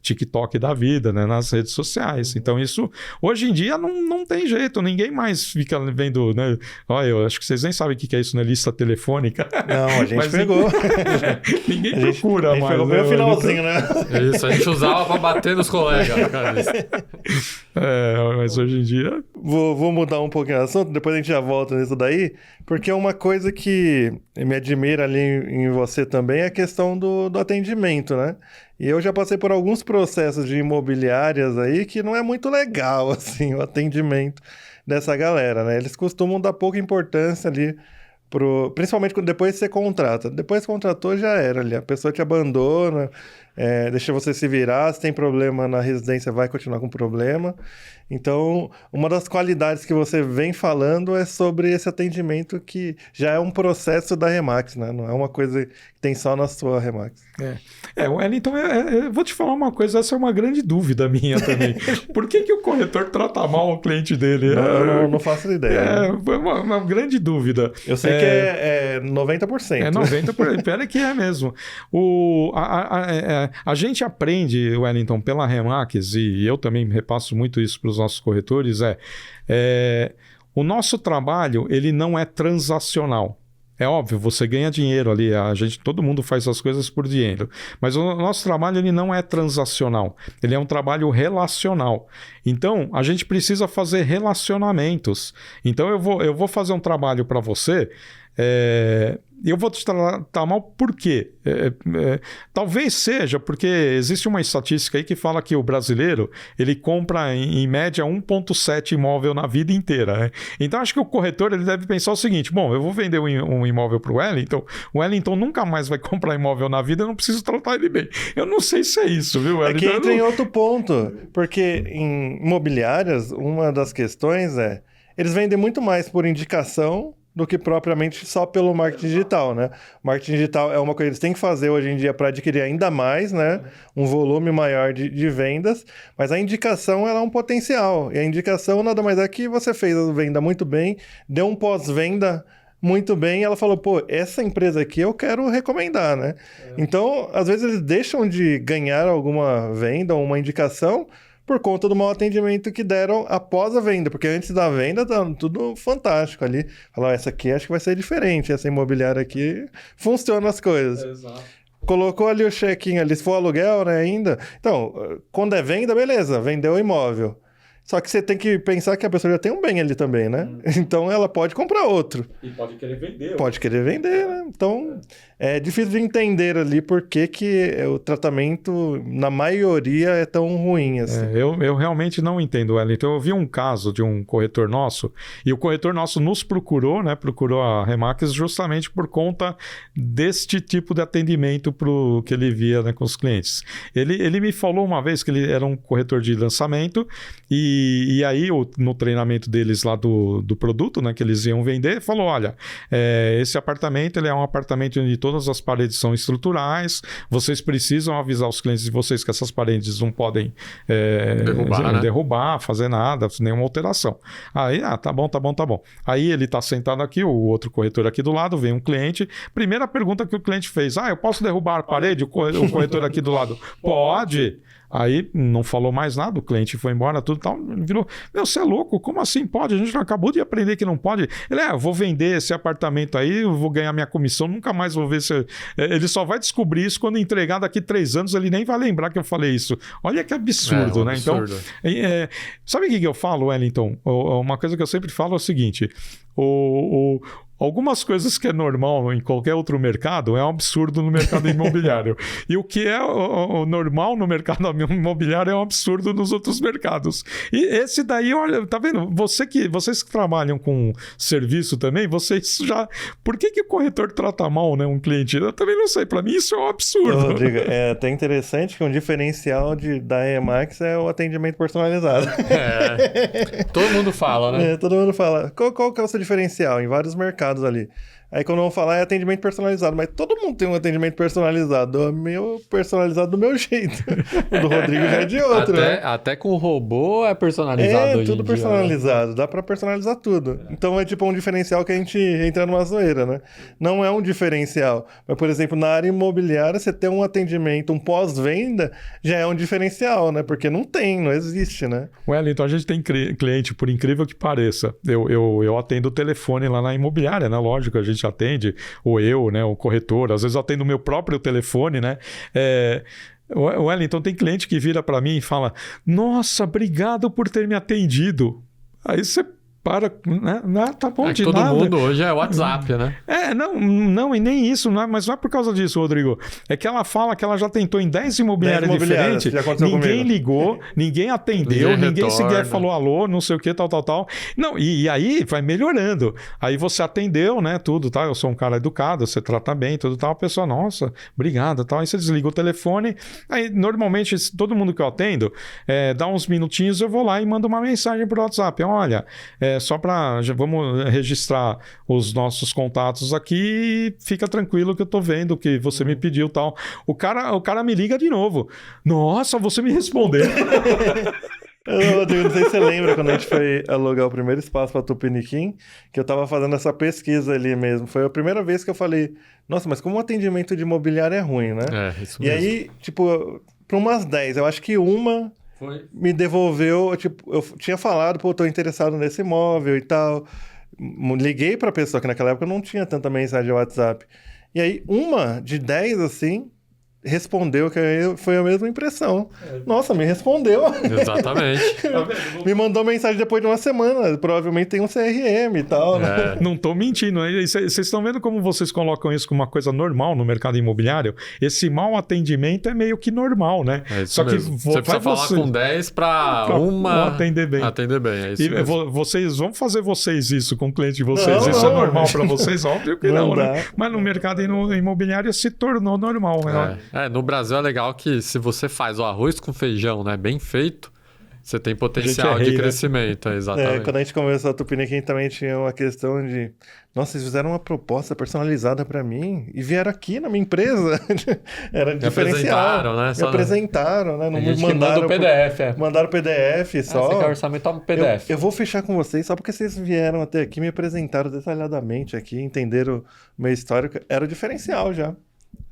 TikTok da vida, né? Nas redes sociais. Então isso, hoje em dia, não tem jeito, ninguém mais fica vendo, né? Olha, eu acho que vocês nem sabem o que é isso, né? Lista telefônica. Não, a gente pegou. Ninguém procura mais. A gente pegou bem o finalzinho, né? Isso, a gente usava para bater nos colegas. Mas hoje em dia... Vou mudar um pouquinho o assunto, depois a gente já volta nisso daí, porque uma coisa que me admira ali em você também é a questão do atendimento, né? E eu já passei por alguns processos de imobiliárias aí que não é muito legal, assim, o atendimento dessa galera, né? Eles costumam dar pouca importância ali principalmente depois você contrata. Depois que contratou, já era ali. A pessoa te abandona, deixa você se virar. Se tem problema na residência, vai continuar com problema. Então, uma das qualidades que você vem falando é sobre esse atendimento que já é um processo da Remax, né? Não é uma coisa que tem só na sua Remax. Wellington, eu vou te falar uma coisa, essa é uma grande dúvida minha também. Por que o corretor trata mal o cliente dele? Eu não faço ideia. É uma grande dúvida. Eu sei que é 90%. É 90%, pera que é mesmo. A gente aprende, Wellington, pela Remax, e eu também repasso muito isso para os nossos corretores, o nosso trabalho ele não é transacional. É óbvio, você ganha dinheiro ali, todo mundo faz as coisas por dinheiro, mas o nosso trabalho ele não é transacional, ele é um trabalho relacional. Então, a gente precisa fazer relacionamentos. Então, eu vou fazer um trabalho para você, eu vou te tratar mal por quê? Talvez seja porque existe uma estatística aí que fala que o brasileiro, ele compra em média 1,7 imóvel na vida inteira, né? Então acho que o corretor ele deve pensar o seguinte, bom, eu vou vender um imóvel para o Wellington nunca mais vai comprar imóvel na vida, eu não preciso tratar ele bem. Eu não sei se é isso, viu, Wellington? É que entra em outro ponto, porque em imobiliárias, uma das questões eles vendem muito mais por indicação do que propriamente só pelo marketing digital, né? O marketing digital é uma coisa que eles têm que fazer hoje em dia para adquirir ainda mais, né? Um volume maior de vendas, mas a indicação ela é um potencial. E a indicação nada mais é que você fez a venda muito bem, deu um pós-venda muito bem, e ela falou, pô, essa empresa aqui eu quero recomendar, né? Então, às vezes eles deixam de ganhar alguma venda ou uma indicação por conta do mau atendimento que deram após a venda, porque antes da venda tá tudo fantástico ali. Falaram, essa aqui acho que vai ser diferente, essa imobiliária aqui funciona as coisas. Exato. Colocou ali o check-in ali, se for aluguel, né, ainda. Então, quando é venda, beleza, vendeu o imóvel. Só que você tem que pensar que a pessoa já tem um bem ali também, né? Então ela pode comprar outro. E pode querer vender. Pode querer vender, né? Então é difícil de entender ali por que o tratamento, na maioria, é tão ruim assim. Eu realmente não entendo, Wellington. Eu vi um caso de um corretor nosso, e o corretor nosso nos procurou, né? Procurou a Remax justamente por conta deste tipo de atendimento que ele via, né, com os clientes. Ele me falou uma vez que ele era um corretor de lançamento, e aí no treinamento deles lá do produto, né, que eles iam vender, falou, olha, esse apartamento ele é um apartamento onde todas as paredes são estruturais, vocês precisam avisar os clientes de vocês que essas paredes não podem derrubar, fazer nada, nenhuma alteração. Aí, tá bom. Aí ele tá sentado aqui, o outro corretor aqui do lado, vem um cliente, primeira pergunta que o cliente fez, eu posso derrubar a parede? O corretor aqui do lado, pode. Aí não falou mais nada, o cliente foi embora, tudo tal, virou, você é louco, como assim pode? A gente acabou de aprender que não pode. Ele, eu vou vender esse apartamento aí, eu vou ganhar minha comissão, nunca mais vou ver se... Ele só vai descobrir isso quando entregar daqui 3 anos, ele nem vai lembrar que eu falei isso. Olha que absurdo, né? Absurdo. Então, sabe o que eu falo, Wellington? Uma coisa que eu sempre falo é o seguinte, algumas coisas que é normal em qualquer outro mercado é um absurdo no mercado imobiliário. E o que é o normal no mercado imobiliário é um absurdo nos outros mercados. E esse daí, olha, tá vendo? Vocês que trabalham com serviço também, vocês já... Por que o corretor trata mal, né, um cliente? Eu também não sei. Para mim isso é um absurdo. Rodrigo, é até interessante que um diferencial da Remax é o atendimento personalizado. Todo mundo fala, né? Todo mundo fala. Qual que é o seu diferencial? Em vários mercados ali. Aí quando vão falar é atendimento personalizado, mas todo mundo tem um atendimento personalizado. O meu personalizado do meu jeito. O do Rodrigo já é de outro, né? Até com o robô é personalizado hoje tudo em dia, personalizado. né? Dá pra personalizar tudo. Então é tipo um diferencial que a gente entra numa zoeira, né? Não é um diferencial. Mas, por exemplo, na área imobiliária, você ter um atendimento, um pós-venda, já é um diferencial, né? Porque não existe, né? Wellington, a gente tem cliente, por incrível que pareça. Eu atendo o telefone lá na imobiliária, né? Lógico, a gente atende, ou eu, né, o corretor, às vezes eu atendo o meu próprio telefone, né? Wellington, tem cliente que vira para mim e fala, nossa, obrigado por ter me atendido. Aí você para, né? Tá bom de todo nada. Todo mundo hoje é WhatsApp, né? Não, e nem isso, mas não é por causa disso, Rodrigo. É que ela fala que ela já tentou em 10 imobiliárias diferentes, ninguém ligou, ninguém atendeu, ninguém sequer falou alô, não sei o que, tal. Não, e aí vai melhorando. Aí você atendeu, né, tudo, tá? Eu sou um cara educado, você trata bem, tudo tal. A pessoa, nossa, obrigado, tal. Aí você desliga o telefone. Aí, normalmente, todo mundo que eu atendo, dá uns minutinhos, eu vou lá e mando uma mensagem pro WhatsApp. Olha, só para... Vamos registrar os nossos contatos aqui, fica tranquilo que eu tô vendo que você me pediu tal. O cara me liga de novo. Nossa, você me respondeu. Rodrigo, não sei se você lembra quando a gente foi alugar o primeiro espaço para Tupiniquim, que eu tava fazendo essa pesquisa ali mesmo. Foi a primeira vez que eu falei, nossa, mas como o atendimento de imobiliário é ruim, né? Isso e mesmo. Aí, tipo, para umas 10, eu acho que uma... me devolveu, tipo, eu tinha falado, tô interessado nesse imóvel e tal. Liguei pra pessoa, que naquela época não tinha tanta mensagem de WhatsApp. E aí, uma de 10, assim, respondeu, que foi a mesma impressão. Nossa, me respondeu. Exatamente. Me mandou mensagem depois de uma semana. Provavelmente tem um CRM e tal, né? Não tô mentindo. Vocês estão vendo como vocês colocam isso como uma coisa normal no mercado imobiliário? Esse mau atendimento é meio que normal, né? É isso Só que mesmo. Você precisa falar com 10 para uma atender bem. É isso mesmo. Vocês vão fazer isso com o cliente de vocês. Não, isso não. é normal para vocês? Óbvio que não, dá. né? Mas no mercado imobiliário se tornou normal. No Brasil é legal que se você faz o arroz com feijão, né, bem feito, você tem potencial de crescimento. Exatamente. Quando a gente começou a Tupiniquim também tinha uma questão de... Nossa, vocês fizeram uma proposta personalizada para mim e vieram aqui na minha empresa. Era diferencial. Me apresentaram, né? Não me mandaram o PDF. Mandaram o PDF só. Você quer orçamento, toma o PDF. Eu vou fechar com vocês só porque vocês vieram até aqui, me apresentaram detalhadamente aqui, entenderam o meu histórico. Era o diferencial já.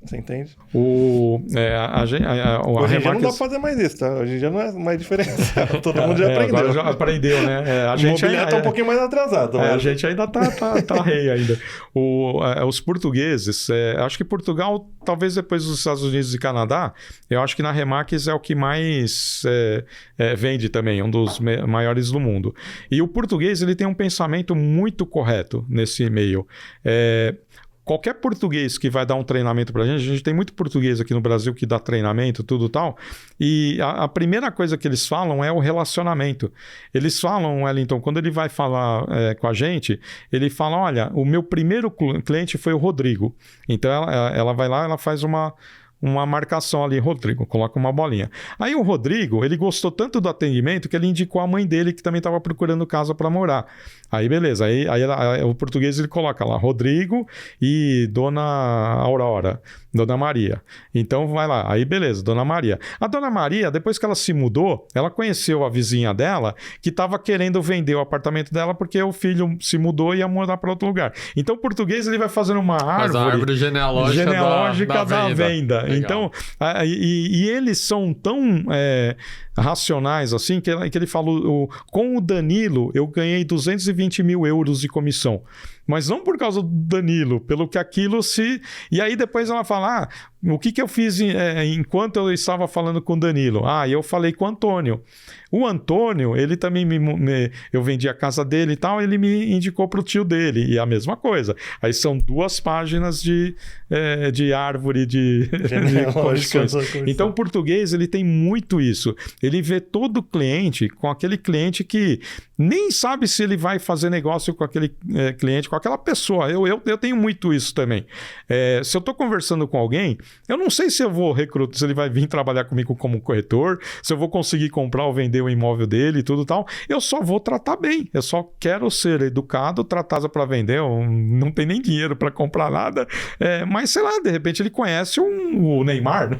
Você entende? Hoje em dia não dá pra fazer mais isso, tá? Hoje em dia não é mais diferencial. Todo mundo já aprendeu. Agora já aprendeu, né? A gente ainda tá um pouquinho mais atrasado. A gente ainda tá rei ainda. Os portugueses, acho que Portugal, talvez depois dos Estados Unidos e Canadá, eu acho que na Remax é o que mais vende também, um dos maiores do mundo. E o português, ele tem um pensamento muito correto nesse meio. Qualquer português que vai dar um treinamento pra gente, a gente tem muito português aqui no Brasil que dá treinamento, tudo tal, e a primeira coisa que eles falam é o relacionamento. Eles falam, Wellington, quando ele vai falar com a gente, ele fala, olha, o meu primeiro cliente foi o Rodrigo. Então ela vai lá, ela faz uma marcação ali, Rodrigo, coloca uma bolinha. Aí o Rodrigo, ele gostou tanto do atendimento que ele indicou a mãe dele que também estava procurando casa para morar. Aí beleza, aí o português ele coloca lá, Rodrigo e Dona Aurora, Dona Maria. Então vai lá, aí beleza, Dona Maria. A Dona Maria, depois que ela se mudou, ela conheceu a vizinha dela que estava querendo vender o apartamento dela porque o filho se mudou e ia morar para outro lugar. Então o português ele vai fazendo uma árvore genealógica da venda. Então, e eles são tão racionais assim que ele falou, com o Danilo eu ganhei 220 mil euros de comissão. Mas não por causa do Danilo, pelo que aquilo se... E aí depois ela fala, o que eu fiz enquanto eu estava falando com o Danilo? Eu falei com o Antônio. O Antônio, ele também eu vendi a casa dele e tal, ele me indicou para o tio dele. E a mesma coisa. Aí são 2 páginas de árvore de comissões. Então o português, ele tem muito isso. Ele vê todo cliente com aquele cliente que nem sabe se ele vai fazer negócio com aquele cliente, com aquela pessoa. Eu tenho muito isso também. Se eu estou conversando com alguém, eu não sei se eu vou recrutar, se ele vai vir trabalhar comigo como corretor, se eu vou conseguir comprar ou vender o imóvel dele e tudo tal. Eu só vou tratar bem. Eu só quero ser educado, tratar para vender. Eu não tem nem dinheiro para comprar nada. Mas sei lá, de repente ele conhece o Neymar, né?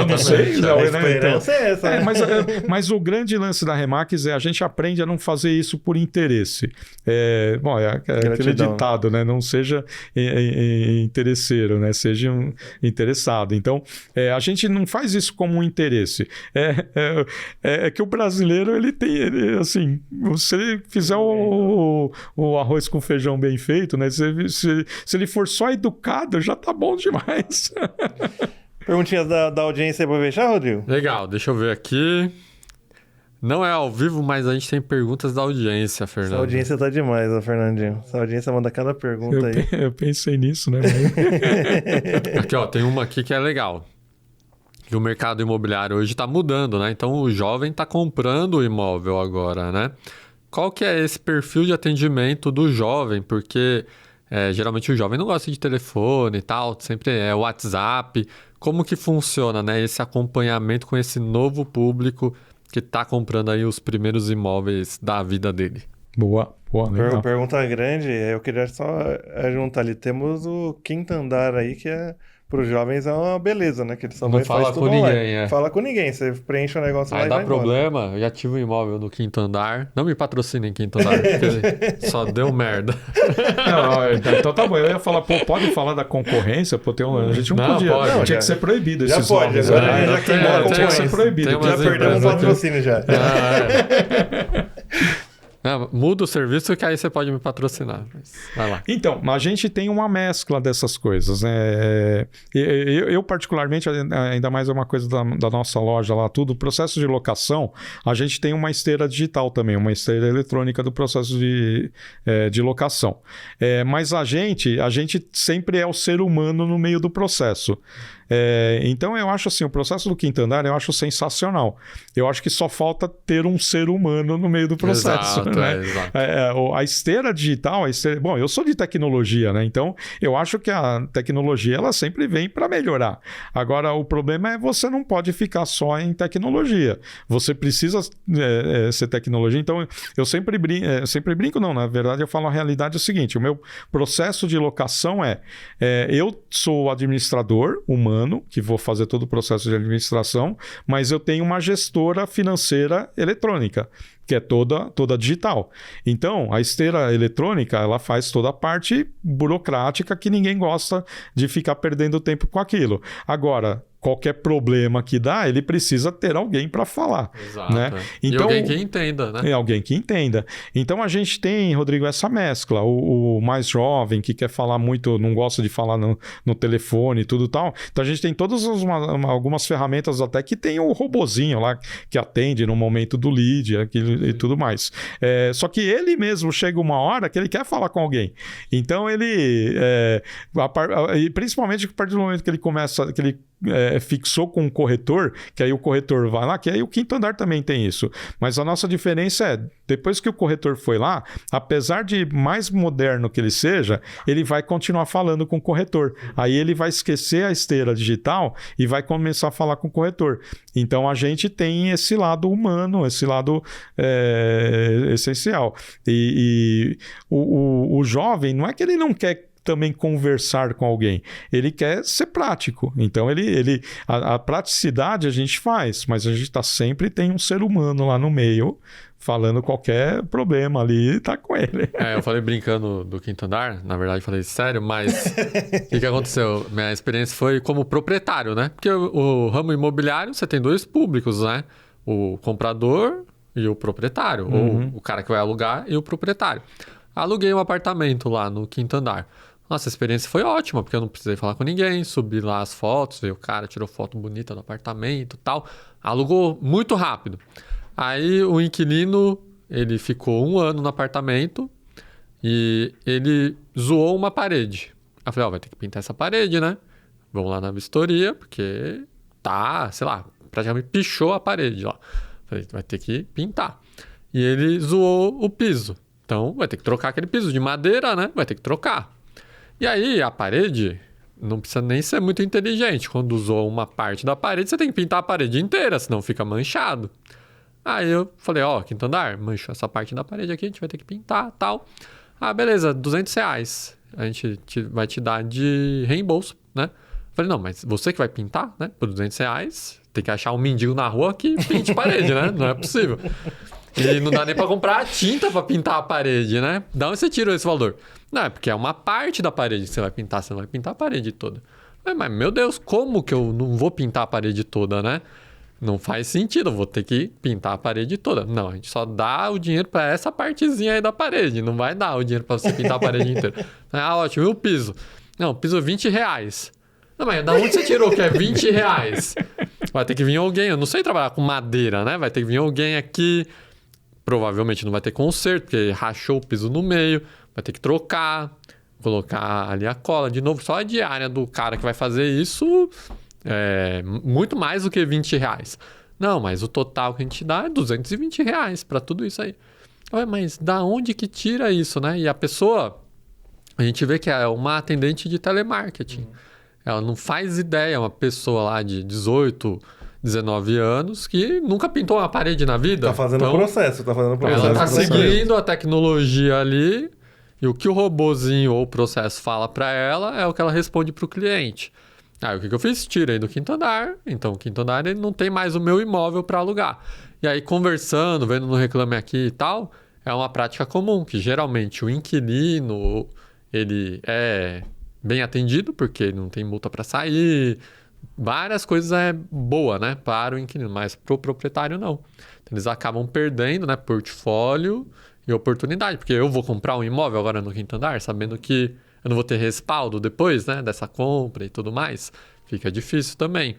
Eu não sei. A esperança é essa. Mas o grande lance da Remax a gente aprende a não fazer isso por interesse. Aquele ditado, né? Não seja interesseiro, né? Seja um interessado. Então, a gente não faz isso como um interesse. É que o brasileiro, ele tem, assim, se ele fizer o arroz com feijão bem feito, né? Se ele for só educado, já tá bom demais. Perguntinhas da audiência para fechar, Rodrigo? Legal, deixa eu ver aqui. Não é ao vivo, mas a gente tem perguntas da audiência, Fernando. Essa audiência tá demais, Fernandinho. Essa audiência manda cada pergunta aí. Eu pensei nisso, né? Aqui, tem uma aqui que é legal. Que o mercado imobiliário hoje está mudando, né? Então o jovem está comprando o imóvel agora, né? Qual que é esse perfil de atendimento do jovem? Porque geralmente o jovem não gosta de telefone e tal, sempre é WhatsApp. Como que funciona, né? Esse acompanhamento com esse novo público que está comprando aí os primeiros imóveis da vida dele? Boa, legal. Pergunta grande, eu queria só juntar ali. Temos o quinto andar aí, que para os jovens é uma beleza, né? Que eles só não fala com ninguém, Fala com ninguém, você preenche o negócio lá aí e dá vai problema, embora. Eu já tive um imóvel no quinto andar. Não me patrocinem em quinto andar, porque só deu merda. Então tá bom, eu ia falar, pode falar da concorrência, a gente não podia. Pode. Tinha que ser proibido esses já pode, agora já queimou. Tinha que ser proibido. Já perdemos o patrocínio já. Não, muda o serviço que aí você pode me patrocinar. Mas vai lá. Então, a gente tem uma mescla dessas coisas, né? Eu particularmente, ainda mais é uma coisa da nossa loja lá, tudo, o processo de locação, a gente tem uma esteira digital também, uma esteira eletrônica do processo de locação. Mas a gente sempre é o ser humano no meio do processo. Então eu acho assim, o processo do Quinto Andar eu acho sensacional. Eu acho que só falta ter um ser humano no meio do processo. Exato, né? exato. A esteira digital, bom, eu sou de tecnologia, né? Então eu acho que a tecnologia ela sempre vem para melhorar. Agora o problema é você não pode ficar só em tecnologia. Você precisa ser tecnologia. Então eu sempre brinco, não, na verdade eu falo a realidade é o seguinte, o meu processo de locação eu sou o administrador humano, que vou fazer todo o processo de administração, mas eu tenho uma gestora financeira eletrônica, que é toda digital. Então, a esteira eletrônica, ela faz toda a parte burocrática que ninguém gosta de ficar perdendo tempo com aquilo. Agora, qualquer problema que dá, ele precisa ter alguém para falar. Exato. Né? Então, e alguém que entenda, né? Alguém que entenda. Então a gente tem, Rodrigo, essa mescla. O mais jovem, que quer falar muito, não gosta de falar no telefone e tudo tal. Então a gente tem todas algumas ferramentas até que tem o robozinho lá que atende no momento do lead e tudo mais. Só que ele mesmo chega uma hora que ele quer falar com alguém. Então ele, principalmente a partir do momento que ele começa, que ele fixou com um corretor, que aí o corretor vai lá, que aí o Quinto Andar também tem isso. Mas a nossa diferença depois que o corretor foi lá, apesar de mais moderno que ele seja, ele vai continuar falando com o corretor. Aí ele vai esquecer a esteira digital e vai começar a falar com o corretor. Então a gente tem esse lado humano, esse lado essencial. E o jovem, não é que ele não quer também conversar com alguém. Ele quer ser prático. Então, a praticidade a gente faz, mas a gente sempre tem um ser humano lá no meio falando qualquer problema ali, tá com ele. Eu falei brincando do Quinto Andar, na verdade falei sério, mas o que aconteceu? Minha experiência foi como proprietário, né? Porque o ramo imobiliário, você tem dois públicos, né? O comprador e o proprietário, ou o cara que vai alugar e o proprietário. Aluguei um apartamento lá no Quinto Andar. Nossa, a experiência foi ótima, porque eu não precisei falar com ninguém, subi lá as fotos, veio o cara, tirou foto bonita do apartamento e tal. Alugou muito rápido. Aí o inquilino, ele ficou 1 ano no apartamento e ele zoou uma parede. Aí eu falei, vai ter que pintar essa parede, né? Vamos lá na vistoria, porque tá, sei lá, praticamente pichou a parede lá. Falei, vai ter que pintar. E ele zoou o piso. Então vai ter que trocar aquele piso de madeira, né? Vai ter que trocar. E aí, a parede não precisa nem ser muito inteligente. Quando usou uma parte da parede, você tem que pintar a parede inteira, senão fica manchado. Aí eu falei, Quinto Andar, manchou essa parte da parede aqui, a gente vai ter que pintar e tal. Beleza, R$200. A gente vai te dar de reembolso, né? Falei, não, mas você que vai pintar, né? Por R$200, tem que achar um mendigo na rua que pinte parede, né? Não é possível. E não dá nem pra comprar tinta pra pintar a parede, né? Da onde você tirou esse valor? Não, é porque é uma parte da parede que você vai pintar, você não vai pintar a parede toda. Mas, meu Deus, como que eu não vou pintar a parede toda, né? Não faz sentido, eu vou ter que pintar a parede toda. Não, a gente só dá o dinheiro pra essa partezinha aí da parede, não vai dar o dinheiro pra você pintar a parede inteira. Ótimo, e o piso? Não, o piso é R$20. Não, mas da onde você tirou que é R$20? Vai ter que vir alguém, eu não sei trabalhar com madeira, né? Vai ter que vir alguém aqui, provavelmente não vai ter conserto, porque rachou o piso no meio, vai ter que trocar, colocar ali a cola de novo. Só a diária do cara que vai fazer isso é muito mais do que R$20. Não, mas o total que a gente dá é R$220 para tudo isso aí. Mas da onde que tira isso, né? E a pessoa, a gente vê que é uma atendente de telemarketing. Ela não faz ideia, é uma pessoa lá de 18, 19 anos que nunca pintou uma parede na vida. Tá fazendo o processo. Ela tá seguindo a tecnologia ali e o que o robozinho ou o processo fala para ela é o que ela responde para o cliente. Aí o que eu fiz? Tirei do Quinto Andar. Então o Quinto Andar ele não tem mais o meu imóvel para alugar. E aí conversando, vendo no Reclame Aqui e tal, é uma prática comum, que geralmente o inquilino ele é bem atendido, porque ele não tem multa para sair, várias coisas boa, né, para o inquilino, mas para o proprietário não. Então, eles acabam perdendo, né, portfólio e oportunidade, porque eu vou comprar um imóvel agora no quinto andar, sabendo que eu não vou ter respaldo depois, né, dessa compra e tudo mais. Fica difícil também.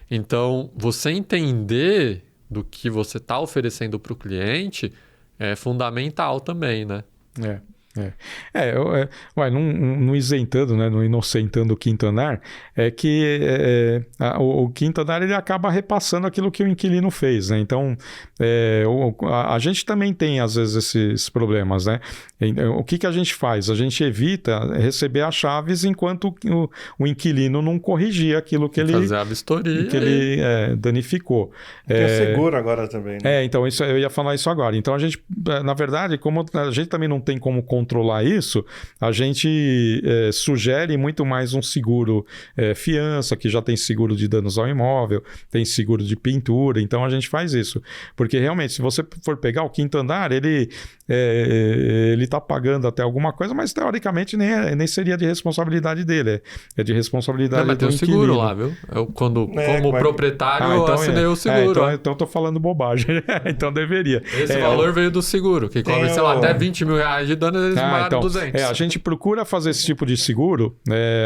Então, você entender do que você está oferecendo para o cliente é fundamental também, né? Não isentando, né, não inocentando o quinto andar, é que o quinto andar ele acaba repassando aquilo que o inquilino fez, né? Então, a gente também tem, às vezes, esses problemas, né? O que a gente faz? A gente evita receber as chaves enquanto o inquilino não corrigir aquilo que ele... Fazer a vistoria. Que ele danificou. Tem o seguro agora também, né? Então, eu ia falar isso agora. Então, a gente, na verdade, como a gente também não tem como controlar isso, a gente sugere muito mais um seguro fiança, que já tem seguro de danos ao imóvel, tem seguro de pintura, então a gente faz isso. Porque realmente, se você for pegar o quinto andar, ele está pagando até alguma coisa, mas teoricamente nem seria de responsabilidade dele, é de responsabilidade do inquilino. Mas tem o seguro lá, viu? Eu, como proprietário, eu assinei o seguro. Então eu tô falando bobagem. Então deveria. Esse valor veio do seguro, que cobre, sei lá, até 20 mil reais de dano, eles pagaram 200. A gente procura fazer esse tipo de seguro,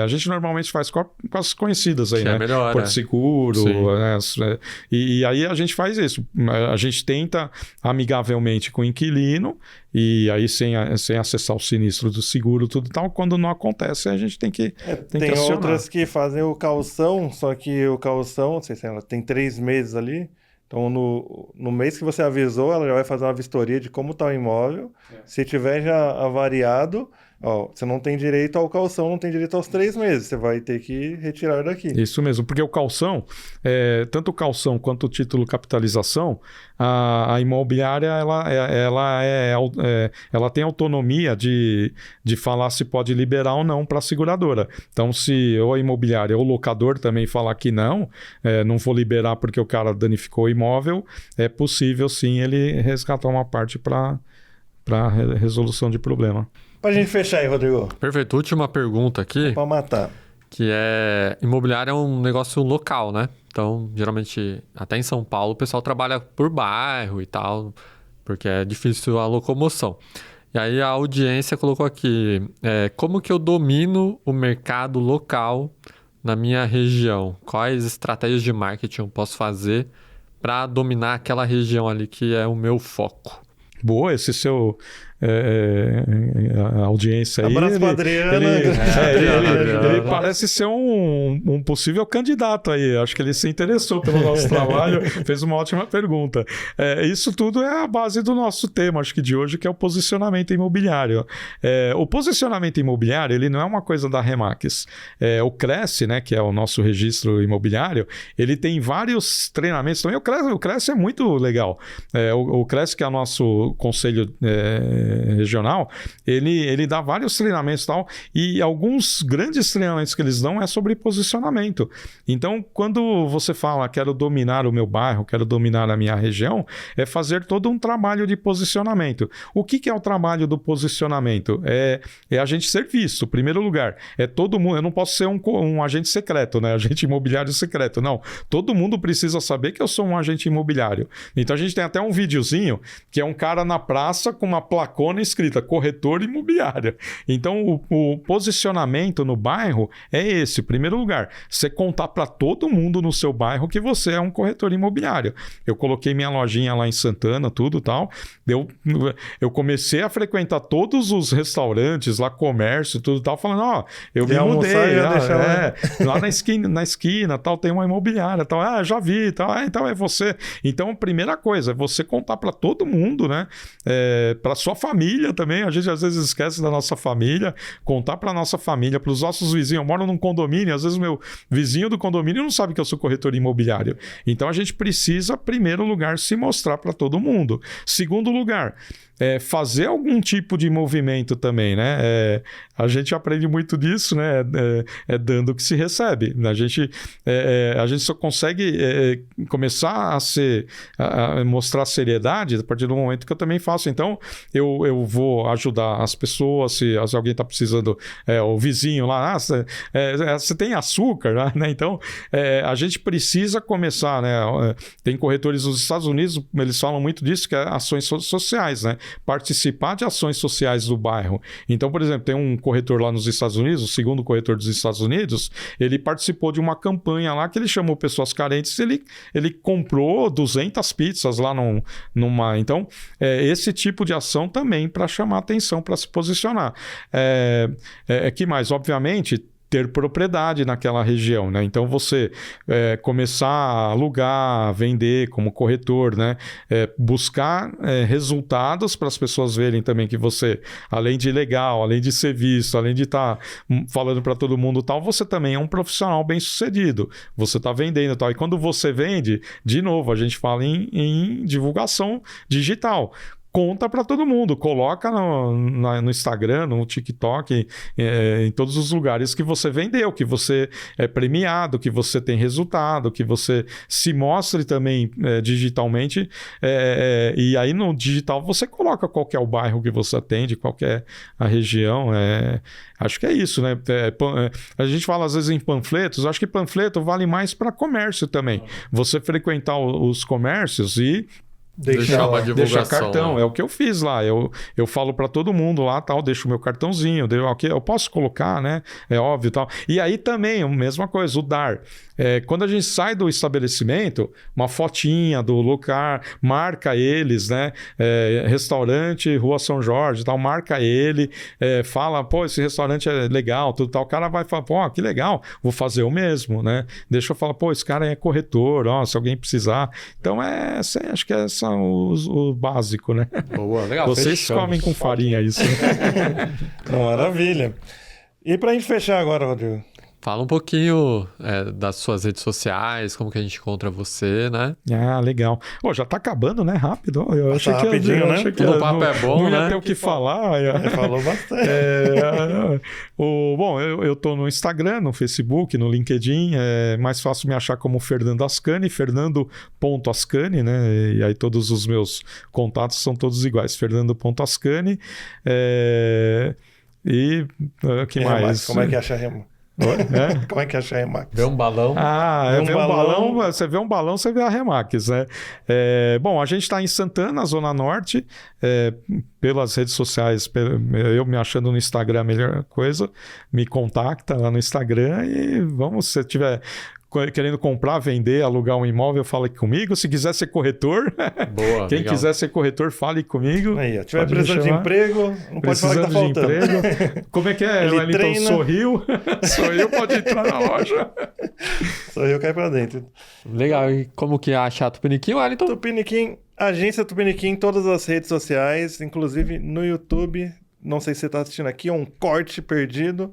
a gente normalmente faz com as conhecidas aí, que né? É melhor, Porto Seguro, né? E aí a gente faz isso. A gente tenta amigavelmente com o inquilino, e aí sem acessar o sinistro do seguro, tudo tal. Quando não acontece, a gente tem que tem acionar. outras que fazem o calção, só que o calção, não sei se ela tem 3 meses ali. Então, no mês que você avisou, ela já vai fazer uma vistoria de como está o imóvel. Se tiver já avariado, você não tem direito ao calção, não tem direito aos 3 meses. Você vai ter que retirar daqui. Isso mesmo, porque o calção, tanto o calção quanto o título capitalização, a imobiliária ela tem autonomia de falar se pode liberar ou não para a seguradora. Então, se ou a imobiliária ou o locador também falar que não vou liberar porque o cara danificou o imóvel, é possível sim ele resgatar uma parte para resolução de problema. Pra gente fechar aí, Rodrigo. Perfeito. Última pergunta aqui. Pra matar. Que imobiliário é um negócio local, né? Então, geralmente, até em São Paulo, o pessoal trabalha por bairro e tal, porque é difícil a locomoção. E aí a audiência colocou aqui, como que eu domino o mercado local na minha região? Quais estratégias de marketing eu posso fazer para dominar aquela região ali que é o meu foco? Boa, esse seu... a audiência aí. Abraço pra Adriana. Ele parece ser um possível candidato aí. Acho que ele se interessou pelo nosso trabalho, fez uma ótima pergunta. Isso tudo é a base do nosso tema, acho que de hoje, que é o posicionamento imobiliário. O posicionamento imobiliário, ele não é uma coisa da Remax. O Cresce, né, que é o nosso registro imobiliário, ele tem vários treinamentos também. O Cresce é muito legal. O Cresce, que é o nosso conselho regional, ele dá vários treinamentos e tal, e alguns grandes treinamentos que eles dão é sobre posicionamento. Então, quando você fala, quero dominar o meu bairro, quero dominar a minha região, é fazer todo um trabalho de posicionamento. O que é o trabalho do posicionamento? É a gente ser visto, em primeiro lugar. Todo mundo, eu não posso ser um agente secreto, né? Agente imobiliário secreto, não. Todo mundo precisa saber que eu sou um agente imobiliário. Então, a gente tem até um videozinho que é um cara na praça com uma placona escrita corretor imobiliário. Então, o posicionamento no bairro é esse. Em primeiro lugar, você contar para todo mundo no seu bairro que você é um corretor imobiliário. Eu coloquei minha lojinha lá em Santana, tudo tal. Eu comecei a frequentar todos os restaurantes, lá comércio, tudo tal, falando, eu me mudei. Lá na esquina, tal, tem uma imobiliária, tal. Já vi, tal. Então é você. Então, a primeira coisa é você contar para todo mundo, né? Para sua família também, a gente às vezes esquece da nossa família, contar para nossa família, para os nossos vizinhos. Eu moro num condomínio, às vezes o meu vizinho do condomínio não sabe que eu sou corretor imobiliário. Então a gente precisa, em primeiro lugar, se mostrar para todo mundo. Segundo lugar, fazer algum tipo de movimento também, né? A gente aprende muito disso, né? Dando o que se recebe. A gente só consegue começar a mostrar seriedade a partir do momento que eu também faço. Então, eu vou ajudar as pessoas, se alguém está precisando, o vizinho lá, você tem açúcar, né? Então, a gente precisa começar, né? Tem corretores nos Estados Unidos, eles falam muito disso, que é ações sociais, né? participar de ações sociais do bairro. Então, por exemplo, tem um corretor lá nos Estados Unidos, o segundo corretor dos Estados Unidos, ele participou de uma campanha lá que ele chamou pessoas carentes, ele comprou 200 pizzas lá numa... Então, esse tipo de ação também para chamar atenção, para se posicionar. Que mais? Obviamente, ter propriedade naquela região, né? Então, você começar a alugar, vender como corretor, né? Buscar resultados para as pessoas verem também que você, além de legal, além de ser visto, além de estar falando para todo mundo e tal, você também é um profissional bem-sucedido. Você está vendendo e tal. E quando você vende, de novo, a gente fala em divulgação digital. Conta para todo mundo, coloca no Instagram, no TikTok, em todos os lugares que você vendeu, que você é premiado, que você tem resultado, que você se mostre também digitalmente. E aí no digital você coloca qual que é o bairro que você atende, qual que é a região. Acho que é isso, né? A gente fala às vezes em panfletos, acho que panfleto vale mais para comércio também. Você frequentar os comércios e deixar uma divulgação. Deixar cartão, né? É o que eu fiz lá. Eu falo para todo mundo lá, tal, deixo o meu cartãozinho, eu posso colocar, né? É óbvio, tal. E aí também, a mesma coisa, o dar. Quando a gente sai do estabelecimento, uma fotinha do lugar, marca eles, né? Restaurante Rua São Jorge, tal, marca ele, fala, pô, esse restaurante é legal, tudo tal. O cara vai falar, pô, que legal, vou fazer o mesmo, né? Deixa eu falar, pô, esse cara é corretor, ó, se alguém precisar. Então, acho que é o básico, né? Boa, legal. Vocês fechamos. comem com farinha isso. Né? Maravilha. E pra gente fechar agora, Rodrigo? Fala um pouquinho das suas redes sociais, como que a gente encontra você, né? Ah, legal. Já tá acabando, né? Rápido. Eu achei que rapidinho, né? O papo é bom, não ia né? ter o que falar. Falou bastante. Bom, eu tô no Instagram, no Facebook, no LinkedIn. É mais fácil me achar como Fernando Ascani, Fernando.Ascani, né? E aí todos os meus contatos são todos iguais, Fernando.Ascani. E o que mais? Como é que acha Remo? Como é que acha a Remax? Vê um balão. Vê um balão. Você vê um balão, você vê a Remax, né? Bom, a gente está em Santana, Zona Norte, pelas redes sociais, eu me achando no Instagram a melhor coisa, me contacta lá no Instagram e vamos, se você tiver querendo comprar, vender, alugar um imóvel, fale comigo. Se quiser ser corretor, Boa, quem legal. quiser ser corretor, fale comigo. Aí, se tiver precisando de emprego, não pode falar que tá Precisando de faltando. emprego. Como é que é? Ele Wellington treina. sorriu. Sorriu, pode entrar na loja. Só eu caio pra dentro. Legal. E como que acha a Tupiniquim, Wellington? Tupiniquim, Agência Tupiniquim em todas as redes sociais, inclusive no YouTube. Não sei se você tá assistindo aqui, é um corte perdido.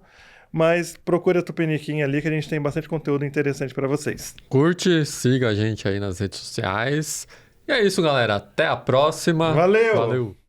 Mas procure a Tupiniquim ali que a gente tem bastante conteúdo interessante para vocês. Curte, siga a gente aí nas redes sociais. E é isso, galera. Até a próxima. Valeu! Valeu!